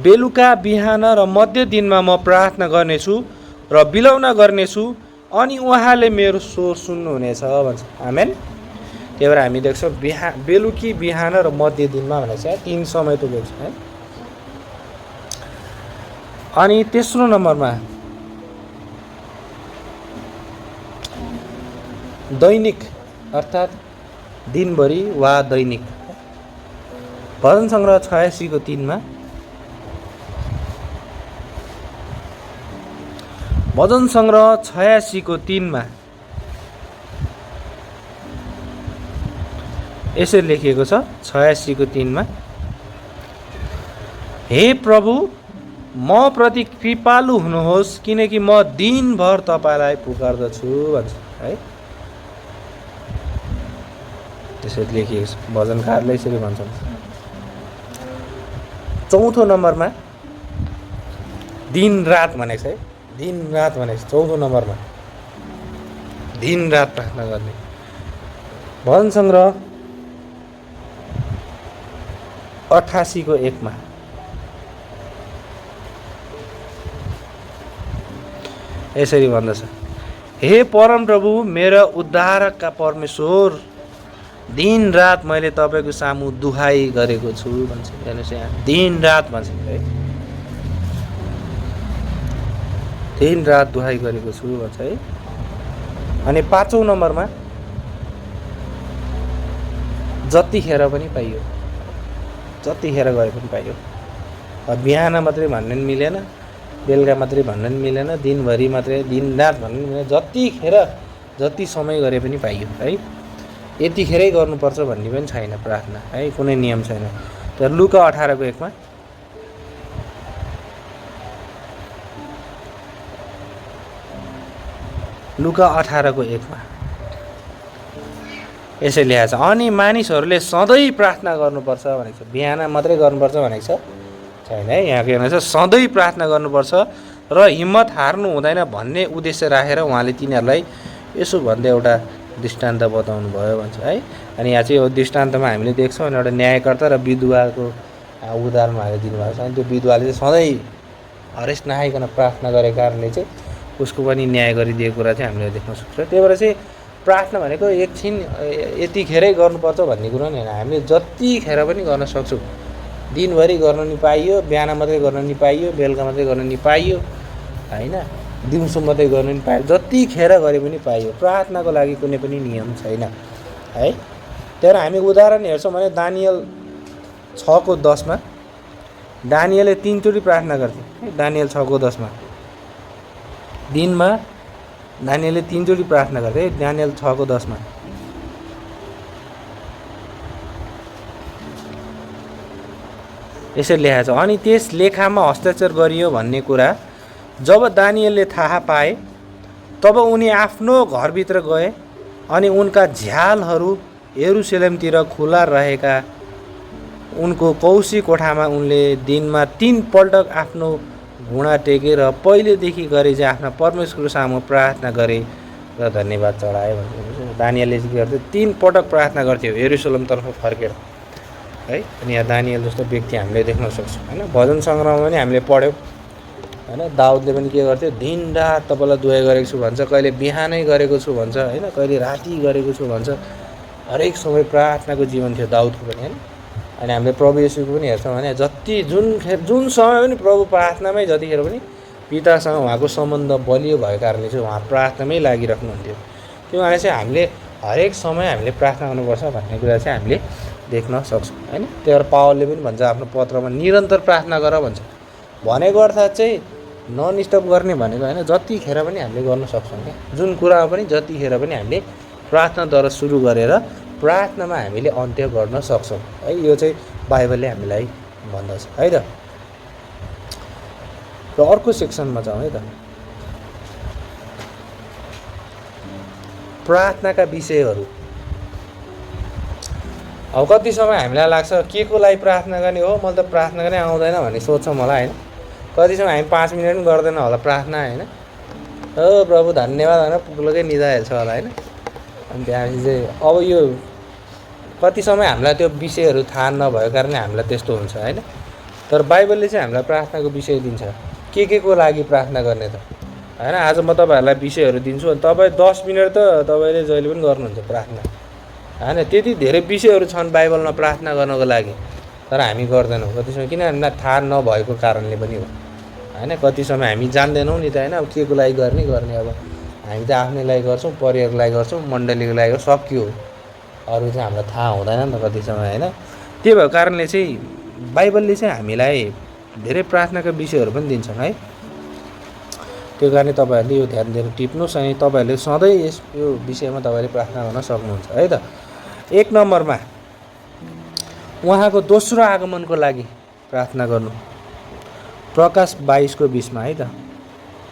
बेलुका बिहान र मध्य दिनमा म प्रार्थना गर्नेछु र बिलौना गर्नेछु, अनि उहाँले मेरो स्वर सुन्नुहुनेछ भन्छ। आमेन। त्यही भएर हामी देख्छौँ बेलुकी बिहान र मध्य दिनमा भनेको छ, 3 समय तोकेको छ, है। अनि तेस्रो नम्बरमा दैनिक, अर्थात् दिनभरि वा दैनिक। भजन सङ्ग्रह 86:3 भजन सङ्ग्रह 86:3 यसरी लेखिएको छ, 86:3 हे प्रभु म प्रति कृपालु हुनुहोस्, किनकि म दिनभर तपाईँलाई पुकार्दछु भन्छ, है। त्यसरी लेखिएको छ, भजनकारले यसरी भन्छन्। चौथो नम्बरमा दिन रात भनेको छ, है। दिन रात भनेको छ चौथो नम्बरमा, दिन रात प्रार्थना गर्ने। भजन सङ्ग्रह 88:1 यसरी भन्दछ, हे परमप्रभु मेरा उद्धारकका परमेश्वर, दिन रात मैले तपाईँको सामु दुहाई गरेको छु भन्छ। हेर्नुहोस् यहाँ दिन रात भन्छ, है। दिन रात दुहाई गरेको छु भन्छ, है। अनि 5औं नम्बरमा जतिखेर पनि पाइयो, जतिखेर गए पनि पाइयो। बिहान मात्रै भन्नु पनि मिलेन, बेलुका मात्रै भन्नु पनि मिलेन, दिनभरि मात्रै, दिन रात भन्नु पनि मिलेन, जतिखेर जति समय गरे पनि पाइयो, है। यतिखेरै गर्नुपर्छ भन्ने पनि छैन प्रार्थना, है, कुनै नियम छैन। तर लुका 18:1 लुका 18:1 यसरी लेखेको छ, अनि मानिसहरूले सधैँ प्रार्थना गर्नुपर्छ भनेको छ। बिहान मात्रै गर्नुपर्छ भनेको छ छैन, है। यहाँ के भन्छ, सधैँ प्रार्थना गर्नुपर्छ र हिम्मत हार्नु हुँदैन भन्ने उद्देश्य राखेर उहाँले तिनीहरूलाई यसो भन्दै एउटा दृष्टान्त बताउनु भयो भन्छ है। अनि यहाँ चाहिँ यो दृष्टान्तमा हामीले देख्छौँ एउटा न्यायकर्ता र विधवाको उदाहरण उहाँले दिनुभएको छ। अनि त्यो विधवाले चाहिँ सधैँ हरेस नखाइकन प्रार्थना गरेको कारणले चाहिँ उसको पनि न्याय गरिदिएको कुरा चाहिँ हामीले देख्न सक्छौँ। त्यही भएर चाहिँ प्रार्थना भनेको एकछिन यतिखेरै गर्नुपर्छ भन्ने कुरो नि होइन, हामीले जतिखेर पनि गर्न सक्छौँ। दिनभरि गर्न नि पाइयो, बिहान मात्रै गर्न नि पाइयो, बेलुका मात्रै गर्न नि पाइयो होइन, दिउँसो मात्रै गर्नु नि पाइयो, जतिखेर गरे पनि पाइयो। प्रार्थनाको लागि कुनै पनि नियम छैन है। त्यही भएर हामी उदाहरण हेर्छौँ भने दानियल 6:10 दानियलले 3 चोटि प्रार्थना गर्थे है। दानियल 6:10 दिनमा दानियलले 3 चोटि प्रार्थना गर्थे। दानियल 6:10 यसरी लेखेको छ। अनि त्यस लेखामा हस्ताक्षर गरियो भन्ने कुरा जब दानियलले थाहा पाए तब उनी आफ्नो घरभित्र गए अनि उनका झ्यालहरू यरुशलेमतिर खुला रहेका उनको कौसी कोठामा उनले दिनमा 3 पल्ट आफ्नो घुँडा टेकेर पहिलेदेखि गरे चाहिँ आफ्ना परमेश्वर सामु प्रार्थना गरे र धन्यवाद चढाए भन्ने। दानियलले के गर्थ्यो? 3 पटक प्रार्थना गर्थ्यो यरुशलेमतर्फ फर्केर है। अनि यहाँ दानियल जस्तो व्यक्ति हामीले देख्न सक्छौँ होइन। भजन सङ्ग्रहमा पनि हामीले पढ्यौँ होइन। दाउदले पनि के गर्थ्यो? दिनरात तपाईँलाई दुहाइ गरेको छु भन्छ, कहिले बिहानै गरेको छु भन्छ होइन, कहिले राति गरेको छु भन्छ। हरेक समय प्रार्थनाको जीवन थियो दाउदको पनि होइन। अनि हामीले प्रभु येशूको पनि हेर्छौँ भने जुन समय पनि प्रभु प्रार्थनामै जतिखेर पनि पितासँग उहाँको सम्बन्ध बलियो भएको कारणले चाहिँ उहाँ प्रार्थनामै लागिराख्नुहुन्थ्यो। त्यो भएर चाहिँ हामीले हरेक समय हामीले प्रार्थना गर्नुपर्छ भन्ने कुरा चाहिँ हामीले देख्न सक्छौँ होइन। त्यही भएर पावलले पनि भन्छ आफ्नो पत्रमा निरन्तर प्रार्थना गर भन्छ। भनेको अर्थात् चाहिँ नन स्टप गर्ने भनेको होइन, जतिखेर पनि हामीले गर्न सक्छौँ क्या। जुन कुरामा पनि जतिखेर पनि हामीले प्रार्थनाद्वारा सुरु गरेर प्रार्थनामा हामीले अन्त्य गर्न सक्छौँ है। यो चाहिँ बाइबलले हामीलाई भन्दछ है त। र अर्को सेक्सनमा जाउँ है त। प्रार्थनाका विषयहरू। अब कति समय हामीलाई लाग्छ के को लागि प्रार्थना गर्ने हो, मैले त प्रार्थना गर्नै आउँदैन भन्ने सोच्छौँ होला होइन। कति समय हामी 5 मिनट पनि गर्दैन होला प्रार्थना होइन। ओ प्रभु धन्यवाद भनेर पुग्लकै निदाइहाल्छ होला होइन। अनि त्यहाँपछि चाहिँ अब यो कति समय हामीलाई त्यो विषयहरू थाहा नभएको कारणले हामीलाई त्यस्तो हुन्छ होइन। तर बाइबलले चाहिँ हामीलाई प्रार्थनाको विषय दिन्छ, के को लागि प्रार्थना गर्ने त होइन। आज म तपाईँहरूलाई विषयहरू दिन्छु अनि तपाईँ 10 मिनट त तपाईँले जहिले पनि गर्नुहुन्छ प्रार्थना होइन। त्यति धेरै विषयहरू छन् बाइबलमा प्रार्थना गर्नको लागि, तर हामी गर्दैनौँ कति समय, किन हामीलाई थाहा नभएको कारणले पनि हो होइन। कति समय हामी जान्दैनौँ नि त होइन। अब के को लागि गर्ने अब हामी त आफ्नै लागि गर्छौँ, परिवारको लागि गर्छौँ, मण्डलीको लागि सक्यो, अरू चाहिँ हामीलाई थाहा हुँदैन नि त कति समय होइन। त्यही भएको कारणले चाहिँ बाइबलले चाहिँ हामीलाई धेरै प्रार्थनाका विषयहरू पनि दिन्छन् है। त्यो कारणले तपाईँहरूले यो ध्यान दिएर टिप्नुहोस् अनि तपाईँहरूले सधैँ यो विषयमा तपाईँले प्रार्थना गर्न सक्नुहुन्छ है त। 1 नम्बरमा उहाँको दोस्रो आगमनको लागि प्रार्थना गर्नु। प्रकाश 22:20 है त।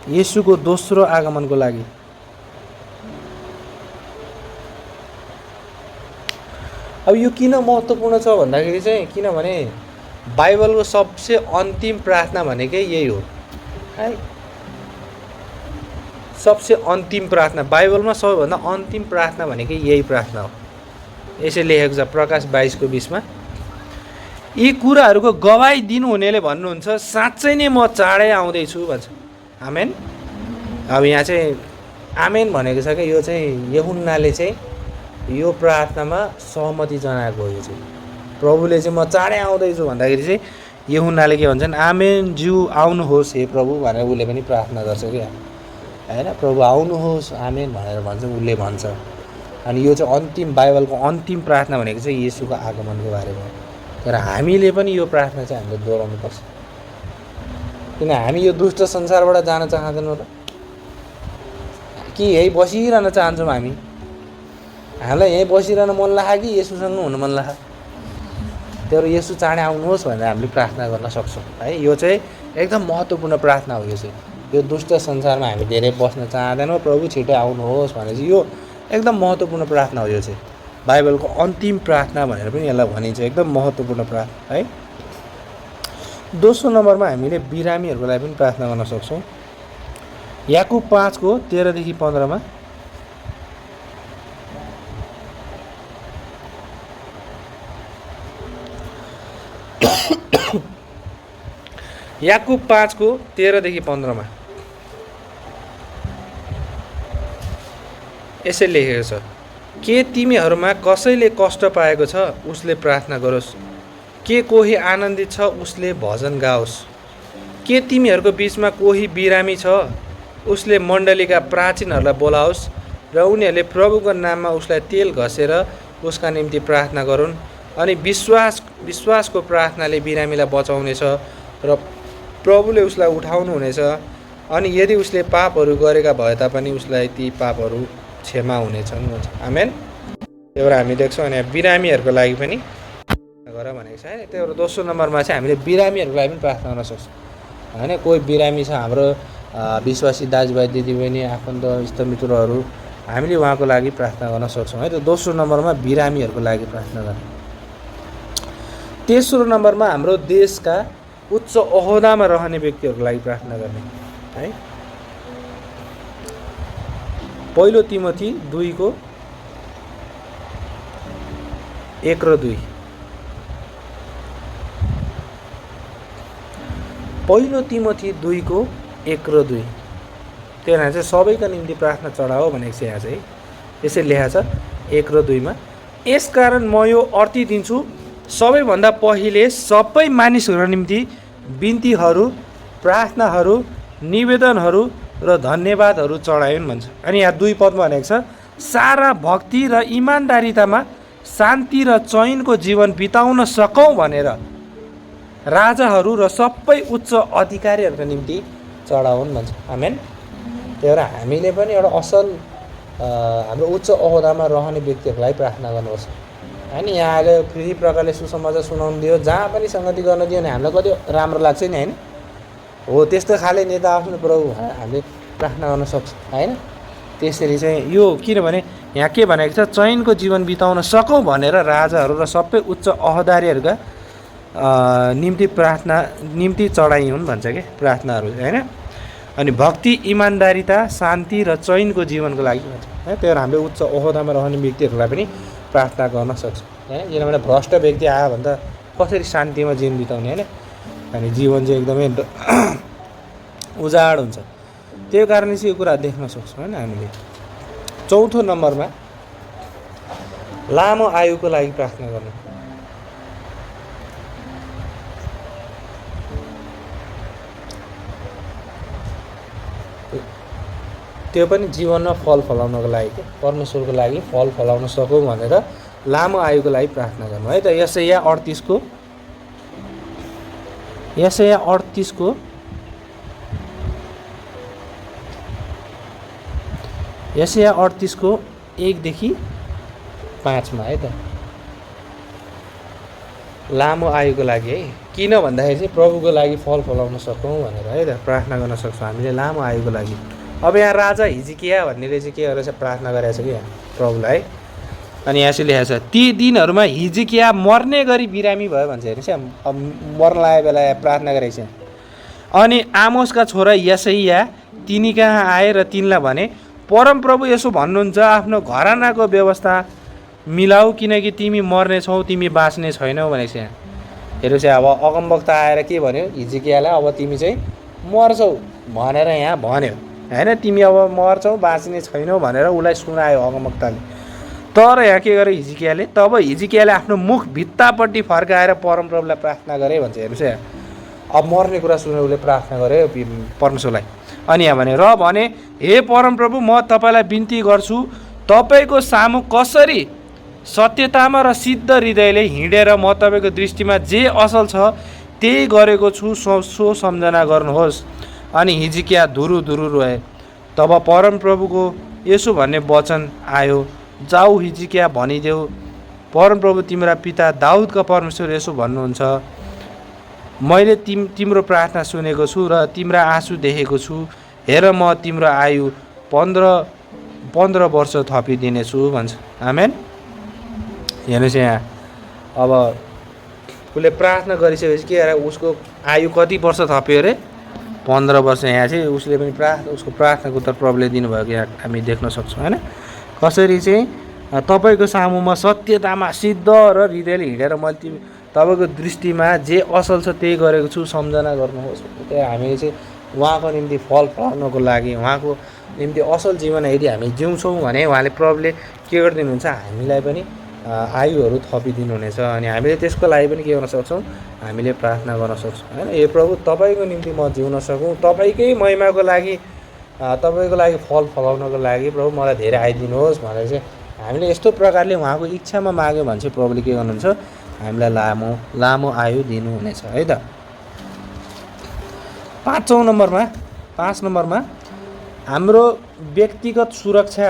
येशूको दोस्रो आगमनको लागि। अब यो किन महत्त्वपूर्ण छ भन्दाखेरि चाहिँ किनभने बाइबलको सबसे अन्तिम प्रार्थना भनेकै यही हो है। सबसे अन्तिम प्रार्थना बाइबलमा सबैभन्दा अन्तिम प्रार्थना भनेकै यही प्रार्थना हो। यसै लेखेको छ प्रकाश 22:20 यी कुराहरूको गवाही दिनुहुनेले भन्नुहुन्छ साँच्चै नै म चाँडै आउँदैछु भन्छ। आमेन। अब यहाँ चाहिँ आमेन भनेको छ कि यो चाहिँ यूहन्नाले चाहिँ यो प्रार्थनामा सहमति जनाएको हो। यो चाहिँ प्रभुले चाहिँ म चाँडै आउँदैछु भन्दाखेरि चाहिँ यूहन्नाले के भन्छन्? आमेन ज्यू आउनुहोस् हे प्रभु भनेर उसले पनि प्रार्थना गर्छ क्या होइन। प्रभु आउनुहोस् आमेन भनेर भन्छ, उसले भन्छ। अनि यो चाहिँ अन्तिम बाइबलको अन्तिम प्रार्थना भनेको चाहिँ येशूको आगमनको बारेमा हो। तर हामीले पनि यो प्रार्थना चाहिँ हामीले दोहोऱ्याउनुपर्छ, किन हामी यो दुष्ट संसारबाट जान चाहँदैनौँ र कि यही बसिरहन चाहन्छौँ? हामीलाई यहीँ बसिरहन मन लाग्यो कि येशूसँग हुन मन लाग्यो? तर येशू चाँडै आउनुहोस् भनेर हामीले प्रार्थना गर्न सक्छौँ है। यो चाहिँ एकदम महत्त्वपूर्ण प्रार्थना हो। यो चाहिँ यो दुष्ट संसारमा हामी धेरै बस्न चाहँदैनौँ, प्रभु छिटै आउनुहोस् भनेर चाहिँ यो एकदम महत्त्वपूर्ण प्रार्थना हो। यो चाहिँ बाइबलको अन्तिम प्रार्थना भनेर पनि यसलाई भनिन्छ, एकदम महत्त्वपूर्ण प्रार्थना है। दोस्रो नम्बरमा हामीले बिरामीहरूको लागि पनि प्रार्थना गर्न सक्छौँ। याकुब 5:13-15 याकुब 5को 13देखि 15मा यसै लेखेको छ, के तिमीहरूमा कसैले कष्ट पाएको छ उसले प्रार्थना गरोस्, के कोही आनन्दित छ उसले भजन गाओस्, के तिमीहरूको बिचमा कोही बिरामी छ उसले मण्डलीका प्राचीनहरूलाई बोलाओस् र उनीहरूले प्रभुको नाममा उसलाई तेल घसेर उसका निम्ति प्रार्थना गरून्। अनि विश्वासको प्रार्थनाले बिरामीलाई बचाउनेछ र प्रभुले उसलाई उठाउनुहुनेछ। अनि यदि उसले पापहरू गरेका भए तापनि उसलाई ती पापहरू क्षमा हुनेछन् भन्छ। आमेन। त्यही भएर हामी देख्छौँ अनि बिरामीहरूको लागि पनि गर भनेको छ होइन। त्यही भएर दोस्रो नम्बरमा चाहिँ हामीले बिरामीहरूको लागि पनि प्रार्थना गर्न सक्छौँ होइन। कोही बिरामी छ हाम्रो विश्वासी दाजुभाइ दिदीबहिनी आफन्त इष्टमित्रहरू, हामीले उहाँको लागि प्रार्थना गर्न सक्छौँ है। त दोस्रो नम्बरमा बिरामीहरूको लागि प्रार्थना गर्ने। तेस्रो नम्बरमा हाम्रो देशका उच्च ओहदामा रहने व्यक्तिहरूको लागि प्रार्थना गर्ने है। पहिलो तिमोथी 2को 1 र 2। पहिलो तिमोथी 2को 1 र 2 त्यहाँ चाहिँ सबैका निम्ति प्रार्थना चढाओ भनेको छ। यहाँ चाहिँ यसरी लेखा छ 1 र 2मा, यसकारण म यो अर्ती दिन्छु सबैभन्दा पहिले सबै मानिसहरूको निम्ति बिन्तीहरू, प्रार्थनाहरू, निवेदनहरू र धन्यवादहरू चढाइन् भन्छ। अनि यहाँ 2 पदमा भनेको छ सारा भक्ति र इमान्दारितामा शान्ति र चैनको जीवन बिताउन सकौँ भनेर राजाहरू र सबै उच्च अधिकारीहरूको निम्ति चढाउन् भन्छ। आमेन। त्यही भएर हामीले पनि एउटा असल हाम्रो उच्च ओहदामा रहने व्यक्तिहरूलाई प्रार्थना गर्नुपर्छ होइन। यहाँ अहिले फेरि प्रकारले सुसमाचार सुनाउनु दियो, जहाँ पनि सङ्गति गर्न दियो भने हामीलाई कति राम्रो लाग्छ नि होइन। हो त्यस्तो खाले नेता आफ्नो प्रभु हामीले प्रार्थना गर्न सक्छ होइन। त्यसरी चाहिँ यो किनभने यहाँ के भनेको छ, चैनको जीवन बिताउन सकौँ भनेर राजाहरू र सबै उच्च अहदारीहरूका निम्ति चढाइ हुन् भन्छ कि प्रार्थनाहरू होइन। अनि भक्ति, इमान्दारिता, शान्ति र चैनको जीवनको लागि भन्छ है। त्यही भएर हामीले उच्च ओहदामा रहने व्यक्तिहरूलाई पनि प्रार्थना गर्न सक्छौँ होइन। किनभने भ्रष्ट व्यक्ति आयो भने त कसरी शान्तिमा जीवन बिताउने होइन। अनि जीवन चाहिँ एकदमै उजाड हुन्छ। त्यो कारणले चाहिँ यो कुरा देख्न सक्छौँ होइन हामीले। चौथो नम्बरमा लामो आयुको लागि प्रार्थना गर्नु। त्यो पनि जीवनमा फल फलाउनको लागि के परमेश्वरको लागि फल फलाउन सकौँ भनेर लामो आयुको लागि प्रार्थना गर्नु है। त यसैया 38को 1 देखि 5मा है। त लामो आयुको लागि है। किन भन्दाखेरि चाहिँ प्रभुको लागि फल फलाउन सकौँ भनेर है त प्रार्थना गर्न सक्छौँ हामीले लामो आयुको लागि। अब यहाँ राजा हिजकिया भन्नेले चाहिँ के गरेछ, प्रार्थना गरेको छ कि यहाँ प्रभुलाई। अनि यहाँ चाहिँ लेखेको छ ती दिनहरूमा हिजकिया मर्ने गरी बिरामी भयो भन्छ हेर्नुहोस्। अब मर्न लागेको बेला प्रार्थना गरेको छ। अनि आमोसका छोरा यसैया तिनी कहाँ आए र तिनलाई भने परमप्रभु यसो भन्नुहुन्छ, आफ्नो घरानाको व्यवस्था मिलाऊ किनकि तिमी मर्ने छौ, तिमी बाँच्ने छैनौ भनेको छ यहाँ हेर्नुहोस्। अब अगमवक्ता आएर के भन्यो हिजकियालाई, अब तिमी चाहिँ मर्छौ भनेर यहाँ भन्यो होइन। तिमी अब मर्छौ बाँच्ने छैनौ भनेर उसलाई सुनायो अगमवक्ताले। तर यहाँ के गर्यो हिजकियाले, तब हिजकियाले आफ्नो मुख भित्तापट्टि फर्काएर परमप्रभुलाई प्रार्थना गरे भन्छ हेर्नुहोस्। यहाँ अब मर्ने कुरा सुनेर उसले प्रार्थना गरे परमेश्वरलाई। अनि यहाँ भने र भने हे परमप्रभु म तपाईँलाई बिन्ती गर्छु, तपाईँको सामु कसरी सत्यतामा र सिद्ध हृदयले हिँडेर म तपाईँको दृष्टिमा जे असल छ त्यही गरेको छु सो सम्झना गर्नुहोस्। अनि हिजकिया धुरु रोए। तब परमप्रभुको यसो भन्ने वचन आयो, जाऊ हिजकिया भनिदेऊ परमप्रभु तिम्रा पिता दाउदका परमेश्वर यसो भन्नुहुन्छ, मैले तिम्रो प्रार्थना सुनेको छु र तिम्रा आँसु देखेको छु। हेर म तिम्रो आयु 15 वर्ष थपिदिनेछु भन्छ। आमेन। हेर्नुहोस् यहाँ अब उसले प्रार्थना गरिसकेपछि के अरे उसको आयु कति वर्ष थप्यो अरे 15 वर्ष। यहाँ चाहिँ उसले पनि उसको प्रार्थनाको उत्तर प्रभुले दिनुभएको यहाँ हामी देख्न सक्छौँ होइन। कसरी चाहिँ तपाईँको सामुमा सत्यतामा सिद्ध र हृदयले हिँडेर मैले तपाईँको दृष्टिमा जे असल छ त्यही गरेको छु सम्झना गर्नुहोस्। त्यही हामीले चाहिँ उहाँको निम्ति फल फलाउनको लागि, उहाँको निम्ति असल जीवन यदि हामी जिउँछौँ भने उहाँले प्रभुले के गरिदिनुहुन्छ, हामीलाई पनि आयुहरू थपिदिनुहुनेछ। अनि हामीले त्यसको लागि पनि के गर्न सक्छौँ, हामीले प्रार्थना गर्न सक्छौँ होइन। हे प्रभु, तपाईँको निम्ति म जिउन सकौँ, तपाईँकै महिमाको लागि, तपाईँको लागि फल फलाउनको लागि प्रभु मलाई धेरै आइदिनुहोस् भनेर चाहिँ हामीले यस्तो प्रकारले उहाँको इच्छामा माग्यो भने चाहिँ प्रभुले के गर्नुहुन्छ, हामीलाई लामो आयु दिनुहुनेछ है त। 5 नम्बरमा हाम्रो व्यक्तिगत सुरक्षा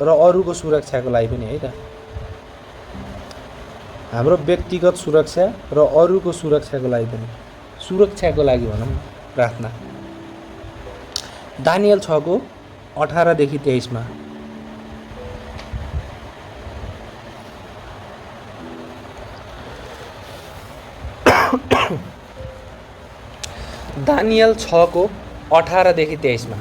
र अरूको सुरक्षाको लागि पनि है त। हाम्रो व्यक्तिगत सुरक्षा र अरूको सुरक्षाको लागि पनि, सुरक्षाको लागि भनौँ प्रार्थना। दानियल 6:18देखि 23मा दानियल 6:18देखि 23मा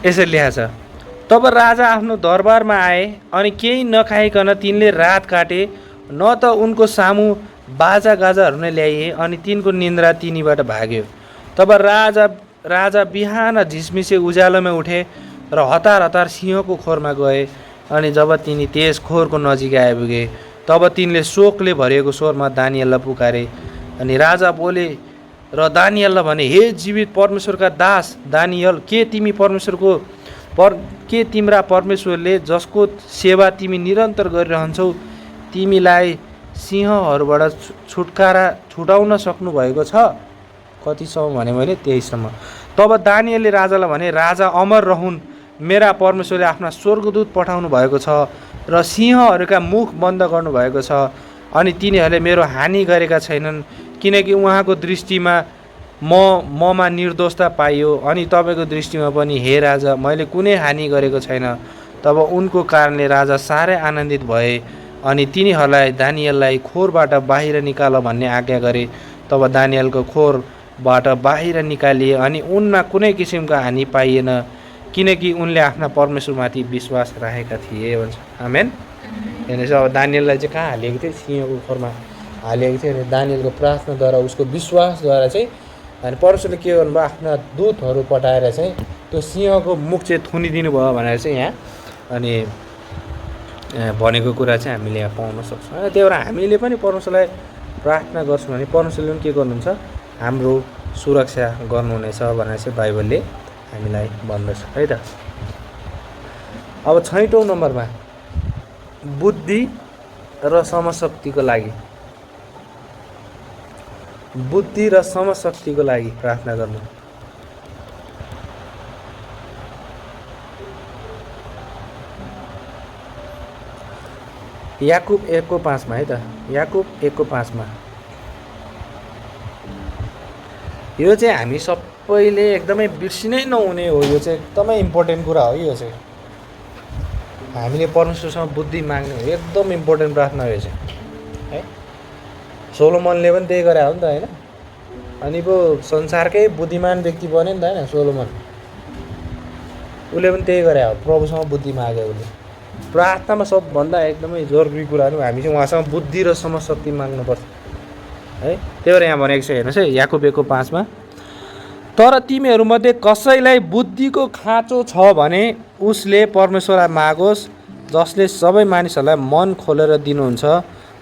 यसरी लेखा छ, तब राजा आफ्नो दरबारमा आए अनि केही नखाइकन तिनले रात काटे, न त उनको सामु बाजा गाजाहरू नै ल्याइए अनि तिनको निन्द्रा तिनीबाट भाग्यो। तब राजा बिहान झिसमिसे उज्यालोमा उठे र हतार सिंहको खोरमा गए। अनि जब तिनी त्यस खोरको नजिक आइपुगे तब तिनले शोकले भरिएको स्वरमा दानियललाई पुकारे। अनि राजा बोले र दानियललाई भने, हे जीवित परमेश्वरका दास दानियल, के तिम्रा परमेश्वरले जसको सेवा तिमी निरन्तर गरिरहन्छौ तिमीलाई सिंहहरूबाट छुटाउन सक्नु भएको छ? कतिसम्म भने मैले 23सम्म। तब दानियलले राजालाई भने, राजा अमर रहून्, मेरा परमेश्वरले आफ्ना स्वर्गदूत पठाउनु भएको छ र सिंहहरूका मुख बन्द गर्नुभएको छ अनि तिनीहरूले मेरो हानि गरेका छैनन्, किनकि उहाँको दृष्टिमा ममा निर्दोषता पाइयो अनि तपाईँको दृष्टिमा पनि हे राजा मैले कुनै हानि गरेको छैन। तब उनको कारणले राजा साह्रै आनन्दित भए अनि तिनीहरूलाई दानियललाई खोरबाट बाहिर निकाल भन्ने आज्ञा गरे। तब दानियलको खोरबाट बाहिर निकालिए अनि उनमा कुनै किसिमको हानि पाइएन, किनकि उनले आफ्ना परमेश्वरमाथि विश्वास राखेका थिए भन्छ। आमेन। हेर्नुहोस्, अब दानियललाई चाहिँ कहाँ हालिएको थियो? सिंहको खोरमा हालिएको थियो। अनि दानियलको प्रार्थनाद्वारा, उसको विश्वासद्वारा चाहिँ अनि परमेश्वरले के गर्नुभयो, आफ्ना दूतहरू पठाएर चाहिँ त्यो सिंहको मुख चाहिँ थुनिदिनु भयो भनेर चाहिँ यहाँ अनि भनेको कुरा चाहिँ हामीले यहाँ पाउन सक्छौँ होइन। त्यही भएर हामीले पनि परमेश्वरलाई प्रार्थना गर्छौँ भने परमेश्वरले पनि के गर्नुहुन्छ, हाम्रो सुरक्षा गर्नुहुनेछ भनेर चाहिँ बाइबलले हामीलाई भन्दछ है त। अब 6औं नम्बरमा बुद्धि र समशक्तिको लागि, बुद्धि र समशक्तिको लागि प्रार्थना गर्नु। याकुब 1:5मा है त। याकुब 1:5मा यो चाहिँ हामी सबैले एकदमै बिर्सिनै नहुने हो। यो चाहिँ एकदमै इम्पोर्टेन्ट कुरा हो। यो चाहिँ हामीले परमेश्वरसँग बुद्धि माग्ने हो, एकदम इम्पोर्टेन्ट प्रार्थना हो यो चाहिँ है। सोलोमनले पनि त्यही गरे हो नि त होइन। अनि पो संसारकै बुद्धिमान व्यक्ति बन्यो नि त होइन सोलोमन। उसले पनि त्यही गरे हो, प्रभुसँग बुद्धि माग्यो उसले। प्रार्थनामा सबभन्दा एकदमै जरुरी कुराहरू हामी चाहिँ उहाँसँग बुद्धि र समशक्ति माग्नुपर्छ है। त्यही भएर यहाँ भनेको छ हेर्नुहोस् है, याकुब 1:5मा, तर तिमीहरूमध्ये कसैलाई बुद्धिको खाँचो छ भने उसले परमेश्वरलाई मागोस्, जसले सबै मानिसहरूलाई मन खोलेर दिनुहुन्छ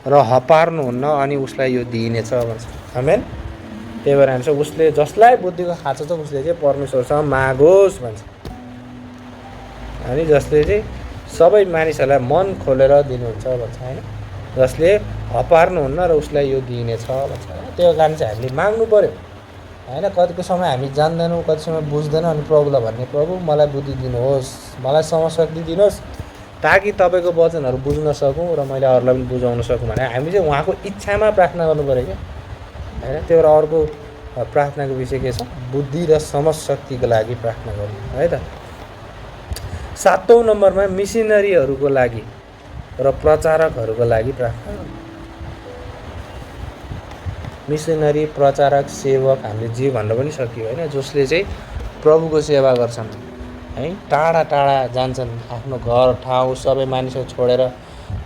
र हपार्नुहुन्न अनि उसलाई यो दिइनेछ भन्छ। आमेन। त्यही भएर हामी उसले जसलाई बुद्धिको खाँचो छ उसले चाहिँ परमेश्वरसँग मागोस् भन्छ। अनि जसले चाहिँ सबै मानिसहरूलाई मन खोलेर दिनुहुन्छ भन्छ होइन। जसले हपार्नुहुन्न र उसलाई यो दिइनेछ भन्छ। त्यो कारण चाहिँ हामीले माग्नु पऱ्यो होइन। कतिको समय हामी जान्दैनौँ, कति समय बुझ्दैनौँ, अनि प्रभुलाई भन्ने, प्रभु मलाई बुद्धि दिनुहोस्, मलाई समशक्ति दिनुहोस् ताकि तपाईँको वचनहरू बुझ्न सकौँ र मैले अरूलाई पनि बुझाउन सकौँ भने हामी चाहिँ उहाँको इच्छामा प्रार्थना गर्नु पऱ्यो क्या होइन। त्यो भएर अर्को प्रार्थनाको विषय के छ? बुद्धि र समशक्तिको लागि प्रार्थना गर्नु है त। 7औं नम्बरमा मिसनरीहरूको लागि र प्रचारकहरूको लागि प्रार्थना गर्नु। मिसनरी, प्रचारक, सेवक हामीले जे भन्न पनि सकियो होइन, जसले चाहिँ प्रभुको सेवा गर्छन् है। टाढा टाढा जान्छन्, आफ्नो घर ठाउँ सबै मानिसहरू छोडेर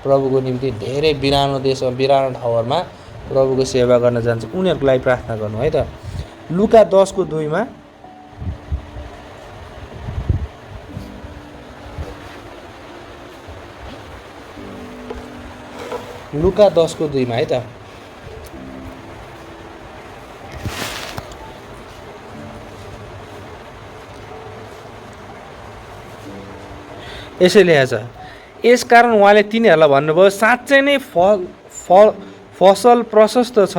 प्रभुको निम्ति धेरै बिरानो देशमा बिरानो ठाउँहरूमा प्रभुको सेवा गर्न जान्छ, उनीहरूको लागि प्रार्थना गर्नु है त। लुका 10:2 लुका 10:2 है त। यसै लेखेको छ, यसकारण उहाँले तिनीहरूलाई भन्नुभयो, साँच्चै नै फसल प्रशस्त छ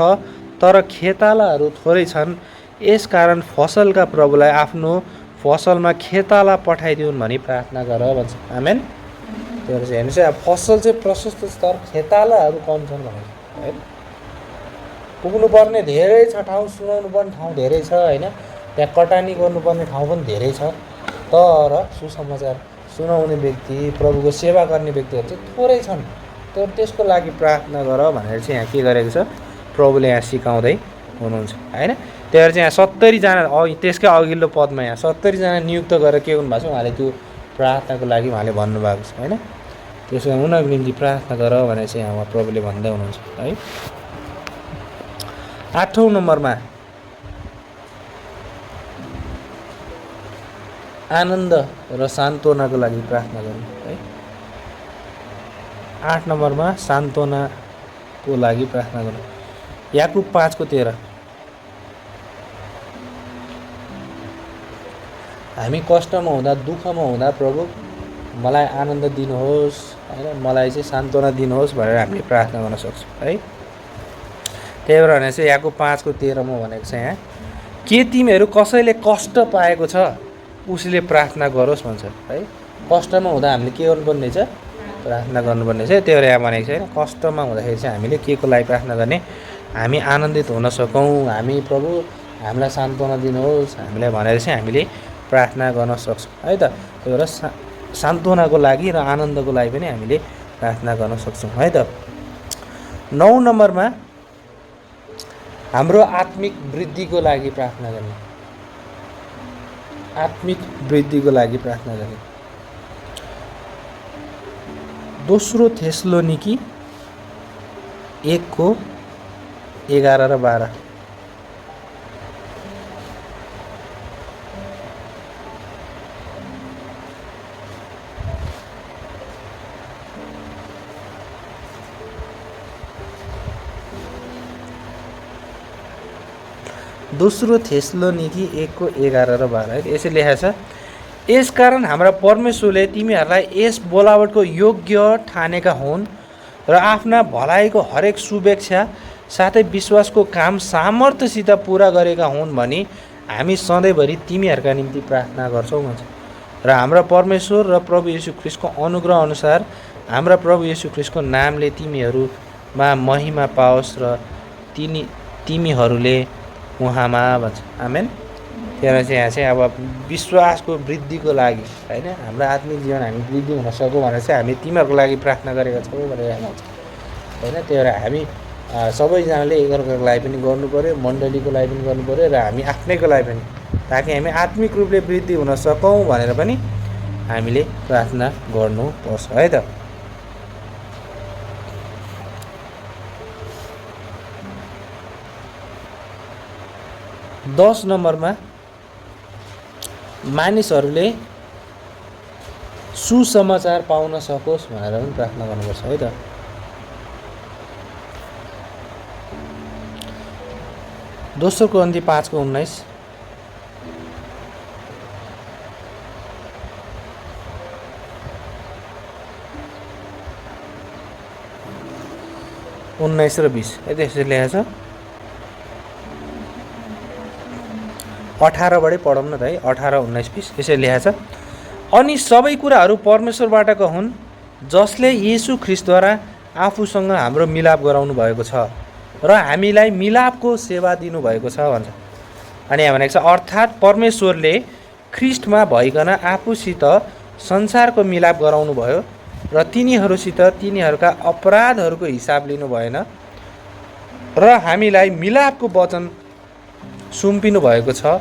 तर खेतालाहरू थोरै छन्, यसकारण फसलका प्रभुलाई आफ्नो फसलमा खेताला पठाइदिउन् भनी प्रार्थना गर भन्छ। आमेन। त्यो चाहिँ हेर्नुहोस् है, फसल चाहिँ प्रशस्त छ तर खेतालाहरू कम छन् भनेर है। पुग्नुपर्ने धेरै छ ठाउँ, सुनाउनु पर्ने ठाउँ धेरै छ होइन, त्यहाँ कटानी गर्नुपर्ने ठाउँ पनि धेरै छ, तर सुसमाचार सुनाउने व्यक्ति, प्रभुको सेवा गर्ने व्यक्तिहरू चाहिँ थोरै छन्। तर त्यसको लागि प्रार्थना गर भनेर चाहिँ यहाँ के गरेको छ, प्रभुले यहाँ सिकाउँदै हुनुहुन्छ होइन। त्यही भएर चाहिँ यहाँ 70 जना त्यसकै अघिल्लो पदमा यहाँ 70 जना नियुक्त गरेर के गर्नुभएको छ, उहाँले त्यो प्रार्थनाको लागि उहाँले भन्नुभएको छ होइन। त्यसो कारण उनीहरूको निम्ति प्रार्थना गर भनेर चाहिँ यहाँ प्रभुले भन्दै हुनुहुन्छ है। 8औं नम्बरमा आनन्द र सान्त्वनाको लागि प्रार्थना गर्नु है। 8 नम्बरमा सान्त्वनाको लागि प्रार्थना गर्नु। याकुब 5:13 हामी कष्टमा हुँदा, दुःखमा हुँदा प्रभु मलाई आनन्द दिनुहोस् होइन, मलाई चाहिँ सान्त्वना दिनुहोस् भनेर हामीले प्रार्थना गर्न सक्छौँ है। त्यही भएर भने चाहिँ याकुब 5:13 भनेको छ यहाँ, के तिमीहरू कसैले कष्ट पाएको छ उसले प्रार्थना गरोस् भन्छ है। कष्टमा हुँदा हामीले के गर्नुपर्ने छ, प्रार्थना गर्नुपर्ने छ। त्यही भएर यहाँ भनेको छ होइन, कष्टमा हुँदाखेरि चाहिँ हामीले के को लागि प्रार्थना गर्ने, हामी आनन्दित हुन सकौँ, हामी प्रभु हामीलाई सान्त्वना दिनुहोस् हामीलाई भनेर चाहिँ हामीले प्रार्थना गर्न सक्छौँ है त। त्यही भएर सान्त्वनाको लागि र आनन्दको लागि पनि हामीले प्रार्थना गर्न सक्छौँ है त। 9 नम्बरमा हाम्रो आत्मिक वृद्धिको लागि प्रार्थना गर्ने। आत्मिक वृद्धिको लागि प्रार्थना गर्ने। 2 थेसलोनिकी 1:11 र 12 2 थेसलोनिकी 1:11 र 12 है। यसै लेखेको छ, यसकारण हाम्रा परमेश्वरले तिमीहरूलाई यस बोलावटको योग्य ठानेका हुन् र आफ्ना भलाइको हरेक शुभेच्छा साथै विश्वासको काम सामर्थ्यसित पुरा गरेका हुन् भनी हामी सधैँभरि तिमीहरूका निम्ति प्रार्थना गर्छौँ भन्छ। र हाम्रा परमेश्वर र प्रभु येशू ख्रीष्टको अनुग्रह अनुसार हाम्रा प्रभु येशू ख्रीष्टको नामले तिमीहरूमा महिमा पाओस् र तिमीहरूले उहाँमा भन्छ। आमेन। त्यहाँ चाहिँ यहाँ चाहिँ अब विश्वासको वृद्धिको लागि होइन, हाम्रो आत्मिक जीवन हामी वृद्धि हुन सकौँ भनेर चाहिँ हामी तिमीहरूको लागि प्रार्थना गरेका छौँ भनेर यहाँ भन्छ होइन। त्यही भएर हामी सबैजनाले एकअर्काको लागि पनि गर्नु पऱ्यो, मण्डलीको लागि पनि गर्नु पऱ्यो र हामी आफ्नैको लागि पनि, ताकि हामी आत्मिक रूपले वृद्धि हुन सकौँ भनेर पनि हामीले प्रार्थना गर्नुपर्छ है त। दस नम्बरमा मानिसहरूले सुसमाचार पाउन सकोस् भनेर पनि प्रार्थना गर्नुपर्छ है त। दोस्रो कोरिन्थी 5:19 19 र 20 है त्यसरी लेखेको छ। 18बाटै पढौँ न त है, 18, 19, 20 यसरी लेखेको छ। अनि सबै कुराहरू परमेश्वरबाटका हुन् जसले येशू ख्रीष्टद्वारा आफूसँग हाम्रो मिलाप गराउनु भएको छ र हामीलाई मिलापको सेवा दिनुभएको छ भन्छ। अनि यहाँ भनेको छ, अर्थात् परमेश्वरले ख्रीष्टमा भइकन आफूसित संसारको मिलाप गराउनु भयो र तिनीहरूसित तिनीहरूका अपराधहरूको हिसाब लिनु भएन र हामीलाई मिलापको वचन सुम्पिनु भएको छ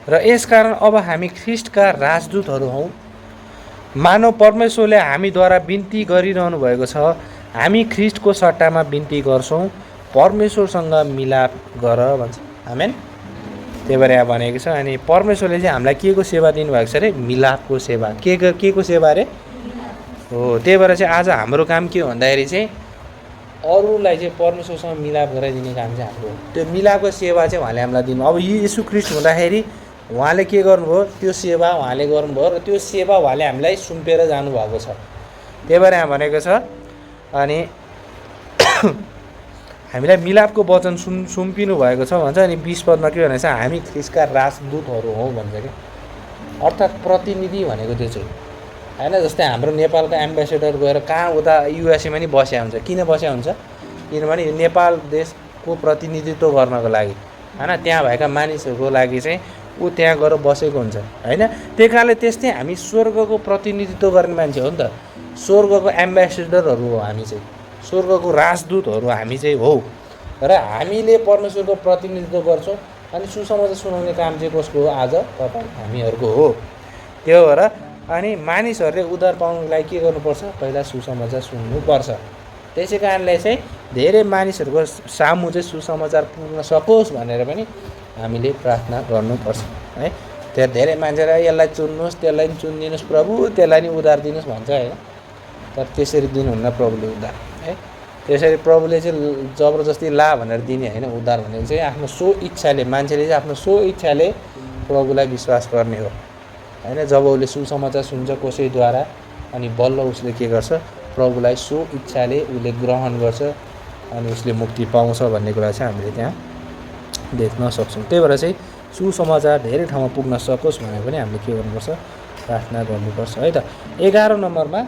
र यसकारण अब हामी ख्रीष्टका राजदूतहरू हौँ मानव परमेश्वरले हामीद्वारा बिन्ती गरिरहनु भएको छ, हामी ख्रिस्टको सट्टामा बिन्ती गर्छौँ, परमेश्वरसँग मिलाप गर भन्छ। आमेन। त्यही भएर यहाँ भनेको छ। अनि परमेश्वरले चाहिँ हामीलाई के को सेवा दिनुभएको छ अरे? मिलापको सेवा। के को सेवा अरे? हो। त्यही भएर चाहिँ आज हाम्रो काम के हो भन्दाखेरि चाहिँ अरूलाई चाहिँ परमेश्वरसँग मिलाप गराइदिने काम चाहिँ हाम्रो हो। त्यो मिलापको सेवा चाहिँ उहाँले हामीलाई दिनु। अब येशू ख्रिस्ट हुँदाखेरि उहाँले के गर्नुभयो? त्यो सेवा उहाँले गर्नुभयो र त्यो सेवा उहाँले हामीलाई सुम्पेर जानुभएको छ। त्यही भएर यहाँ भनेको छ। अनि हामीलाई मिलापको वचन सुम्पिनु भएको छ भन्छ। अनि 20 पदमा के भनेको छ? हामी ख्रिस्टका राजदूतहरू हौँ भन्छ कि, अर्थात् प्रतिनिधि भनेको त्यो चाहिँ होइन। जस्तै हाम्रो नेपालको एम्बेसेडर गएर कहाँ उता युएसएमा नि बस्या हुन्छ। किन बस्या हुन्छ? किनभने यो नेपाल देशको प्रतिनिधित्व गर्नको लागि होइन, त्यहाँ भएका मानिसहरूको लागि चाहिँ ऊ त्यहाँ गएर बसेको हुन्छ होइन। त्यही कारणले त्यस्तै हामी स्वर्गको प्रतिनिधित्व गर्ने मान्छे हो नि त। स्वर्गको एम्बेसेडरहरू हो हामी चाहिँ, स्वर्गको राजदूतहरू हामी चाहिँ हो। र हामीले परमेश्वरको प्रतिनिधित्व गर्छौँ। अनि सुसमाचार सुनाउने काम चाहिँ कसको हो? आज तपाईँ हामीहरूको हो। त्यो भएर अनि मानिसहरूले उद्धार पाउनुको लागि के गर्नुपर्छ? पहिला सुसमाचार सुन्नुपर्छ। त्यसै कारणले चाहिँ धेरै मानिसहरूको सामु चाहिँ सुसमाचार पुग्न सकोस् भनेर पनि हामीले प्रार्थना गर्नुपर्छ है। त्यहाँ धेरै मान्छेलाई यसलाई चुन्नुहोस्, त्यसलाई पनि चुनिदिनुहोस् प्रभु, त्यसलाई नि उद्धार दिनुहोस् भन्छ होइन। तर त्यसरी दिनुहुन्न प्रभुले उद्धार है। त्यसरी प्रभुले चाहिँ जबरजस्ती ला भनेर दिने होइन। उद्धार भनेको चाहिँ आफ्नो सो इच्छाले, मान्छेले चाहिँ आफ्नो सो इच्छाले प्रभुलाई विश्वास गर्ने हो होइन। जब उसले सुसमाचार सुन्छ कसैद्वारा अनि बल्ल उसले के गर्छ? प्रभुलाई सो इच्छाले उसले ग्रहण गर्छ अनि उसले मुक्ति पाउँछ भन्ने कुरा चाहिँ हामीले त्यहाँ देख्न सक्छौँ। त्यही भएर चाहिँ सुसमाचार धेरै ठाउँमा पुग्न सकोस् भनेर पनि हामीले के गर्नुपर्छ? प्रार्थना गर्नुपर्छ है त। 11 नम्बरमा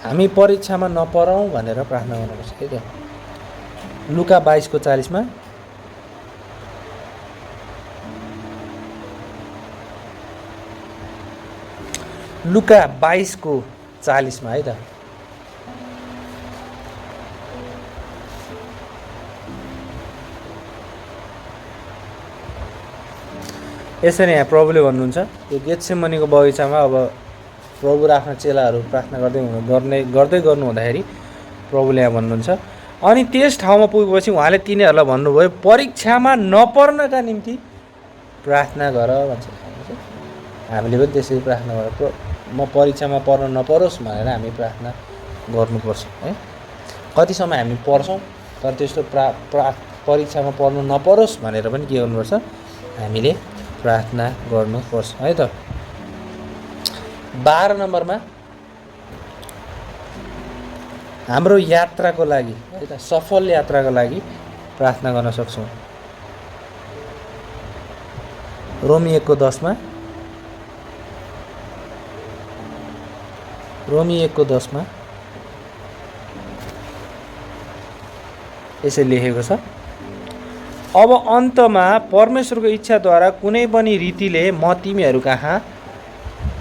हामी परीक्षामा नपरौँ भनेर प्रार्थना गर्नुपर्छ है त। लुका 22:40 लुका 22:40 है त। यसरी यहाँ प्रभुले भन्नुहुन्छ, यो गेत्सेमनीको बगैँचामा अब प्रभु र आफ्ना चेलाहरू प्रार्थना गर्दै गर्नु हुँदाखेरि प्रभुले यहाँ भन्नुहुन्छ, अनि त्यस ठाउँमा पुगेपछि उहाँले तिनीहरूलाई भन्नुभयो, परीक्षामा नपर्नका निम्ति प्रार्थना गर भन्छ। हामीले पनि त्यसरी प्रार्थना गर, म परीक्षामा पर्न नपरोस् भनेर हामी प्रार्थना गर्नुपर्छ है। कति समय हामी पढ्छौँ तर त्यस्तो परीक्षामा पर्नु नपरोस् भनेर पनि के गर्नुपर्छ? हामीले प्रार्थना गर्नुपर्छ है त। 12 नम्बरमा हाम्रो यात्राको लागि है त, सफल यात्राको लागि प्रार्थना गर्न सक्छौँ। रोमी 1:10 यसरी लेखेको छ, अब अन्तमा परमेश्वरको इच्छाद्वारा कुनै पनि रीतिले म तिमीहरू कहाँ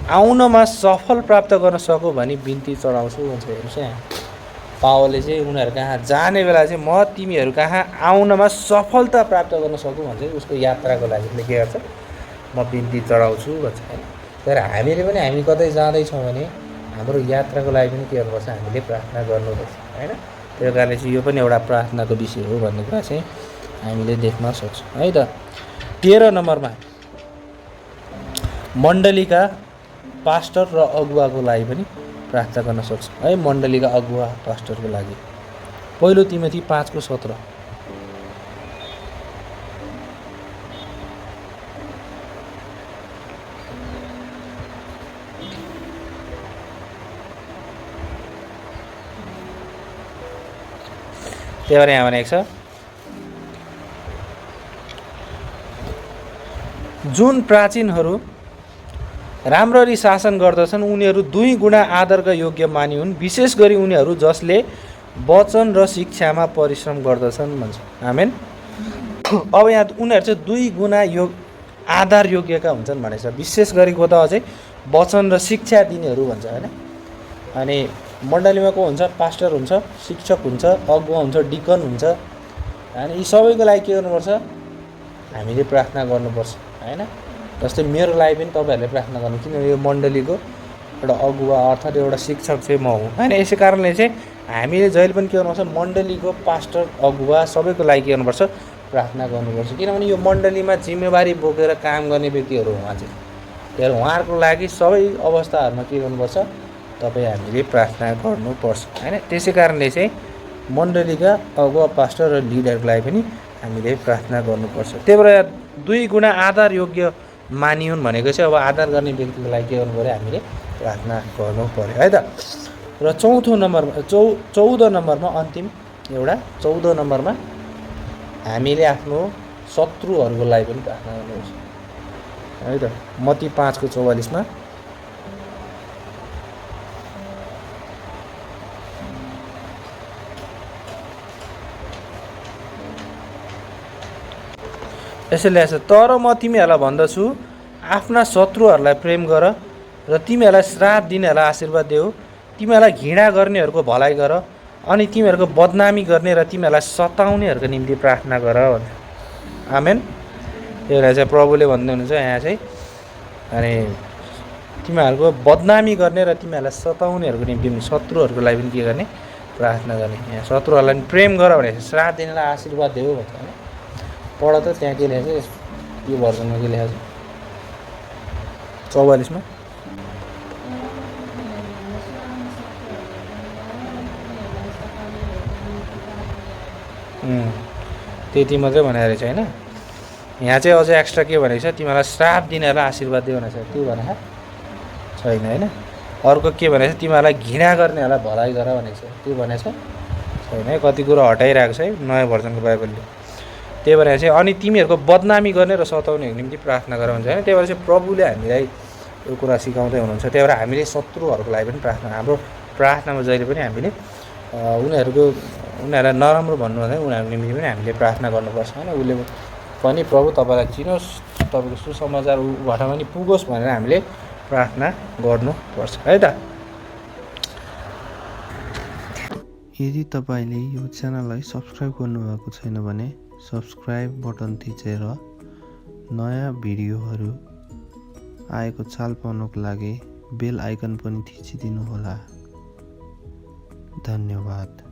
आउनमा सफल प्राप्त गर्न सकौँ भनी बिन्ती चढाउँछु भन्छ। हेर्नुहोस् यहाँ पावलले चाहिँ उनीहरू कहाँ जाने बेला चाहिँ म तिमीहरू कहाँ आउनमा सफलता प्राप्त गर्न सकौँ भन्छ। उसको यात्राको लागि के गर्छ? म बिन्ती चढाउँछु भन्छ होइन। तर हामीले पनि हामी कतै जाँदैछौँ भने हाम्रो यात्राको लागि पनि के गर्नुपर्छ? हामीले प्रार्थना गर्नुपर्छ होइन। त्यो कारणले चाहिँ यो पनि एउटा प्रार्थनाको विषय हो भन्ने कुरा चाहिँ हामीले देख्न सक्छौँ है त। 13 नम्बरमा मण्डलीका पास्टर र अगुवाको लागि पनि प्रार्थना गर्न सक्छौँ है। मण्डलीका अगुवा पास्टरको लागि 1 तिमोथी 5:17 त्यही भएर यहाँ भनेको छ, जुन प्राचीनहरू राम्ररी शासन गर्दछन् उनीहरू 2 गुणा आदरका योग्य मानिहुन्, विशेष गरी उनीहरू जसले वचन र शिक्षामा परिश्रम गर्दछन् भन्छ। आमेन। अब यहाँ उनीहरू चाहिँ 2 गुणा आधार योग्यका हुन्छन् भनेछ। विशेष गरी को त अझै वचन र शिक्षा दिनेहरू भन्छ होइन। अनि मण्डलीमा को हुन्छ? पास्टर हुन्छ, शिक्षक हुन्छ, अगुवा हुन्छ, डिकन हुन्छ। अनि यी सबैको लागि के गर्नुपर्छ? हामीले प्रार्थना गर्नुपर्छ हैन। जस्तै मेरो लागि पनि तपाईँहरूले प्रार्थना गर्नु, किनभने यो मण्डलीको एउटा अगुवा अर्थात् एउटा शिक्षक चाहिँ म हुँ हैन। यसै कारणले चाहिँ हामीले जहिले पनि के गर्नुपर्छ, मण्डलीको पास्टर अगुवा सबैको लागि के गर्नुपर्छ, प्रार्थना गर्नुपर्छ। किनभने यो मण्डलीमा जिम्मेवारी बोकेर काम गर्ने व्यक्तिहरू उहाँ चाहिँ, त्यही उहाँहरूको लागि सबै अवस्थाहरूमा के गर्नुपर्छ, तपाईँ हामीले प्रार्थना गर्नुपर्छ हैन। त्यसै कारणले चाहिँ मण्डलीका अगुवा पास्टर र लिडरको लागि पनि हामीले प्रार्थना गर्नुपर्छ। त्यही भएर 2 गुणा आधार योग्य मानिहुन् भनेको चाहिँ अब आधार गर्ने व्यक्तिको लागि के गर्नु पऱ्यो, हामीले प्रार्थना गर्नु पऱ्यो है त। र 14 नम्बरमा अन्तिम एउटा 14 नम्बरमा हामीले आफ्नो शत्रुहरूको लागि पनि प्रार्थना गर्नुपर्छ है त। मत्ती 5:44 यसो लेखेको छ, तर म तिमीहरूलाई भन्दछु आफ्ना शत्रुहरूलाई प्रेम गर र तिमीहरूलाई श्राप दिनेहरूलाई आशीर्वाद देऊ, तिमीहरूलाई घृणा गर्नेहरूको भलाइ गर अनि तिमीहरूको बदनामी गर्ने र तिमीहरूलाई सताउनेहरूको निम्ति प्रार्थना गर भन्छ। आमेन। एउटा चाहिँ प्रभुले भन्दै हुनुहुन्छ यहाँ चाहिँ, अनि तिमीहरूको बदनामी गर्ने र तिमीहरूलाई सताउनेहरूको निम्ति शत्रुहरूको लागि पनि के गर्ने, प्रार्थना गर्ने। यहाँ शत्रुहरूलाई पनि प्रेम गर भनेको छ, श्राप दिनेलाई आशीर्वाद देऊ भन्छ होइन। पढ त त्यहाँ के लेखेको छ, यो भर्जनमा के लेखेको छ 44 त्यति मात्रै भनेको रहेछ होइन। यहाँ चाहिँ अझै एक्स्ट्रा के भनेको छ, तिमीहरूलाई श्राप दिनेहरूलाई आशीर्वाद दियो भनेको छ, त्यो भनेको छैन होइन। अर्को के भनेको छ, तिमीहरूलाई घृणा गर्नेहरूलाई भलाइ गर भनेको छ, त्यो भनेको छैन है। कति कुरो हटाइरहेको छ है नयाँ भर्जनको बाइबलले। त्यही भएर चाहिँ अनि तिमीहरूको बदनामी गर्ने र सताउनेहरूको निम्ति प्रार्थना गर भन्छ होइन। त्यही भएर चाहिँ प्रभुले हामीलाई यो कुरा सिकाउँदै हुनुहुन्छ। त्यही भएर हामीले शत्रुहरूको लागि पनि प्रार्थना, हाम्रो प्रार्थनामा जहिले पनि हामीले उनीहरूलाई नराम्रो भन्नुभन्दा उनीहरूको निम्ति पनि हामीले प्रार्थना गर्नुपर्छ होइन। उसले पनि प्रभु तपाईँलाई चिनोस्, तपाईँको सुसमाचार उबाट पनि पुगोस् भनेर हामीले प्रार्थना गर्नुपर्छ है त। यदि तपाईँले यो च्यानललाई सब्सक्राइब गर्नुभएको छैन भने सब्सक्राइब बटन थिचेर नयाँ भिडियोहरू आएको चाल पाउनको लागि बेल आइकन पनि थिचिदिनु होला। धन्यवाद।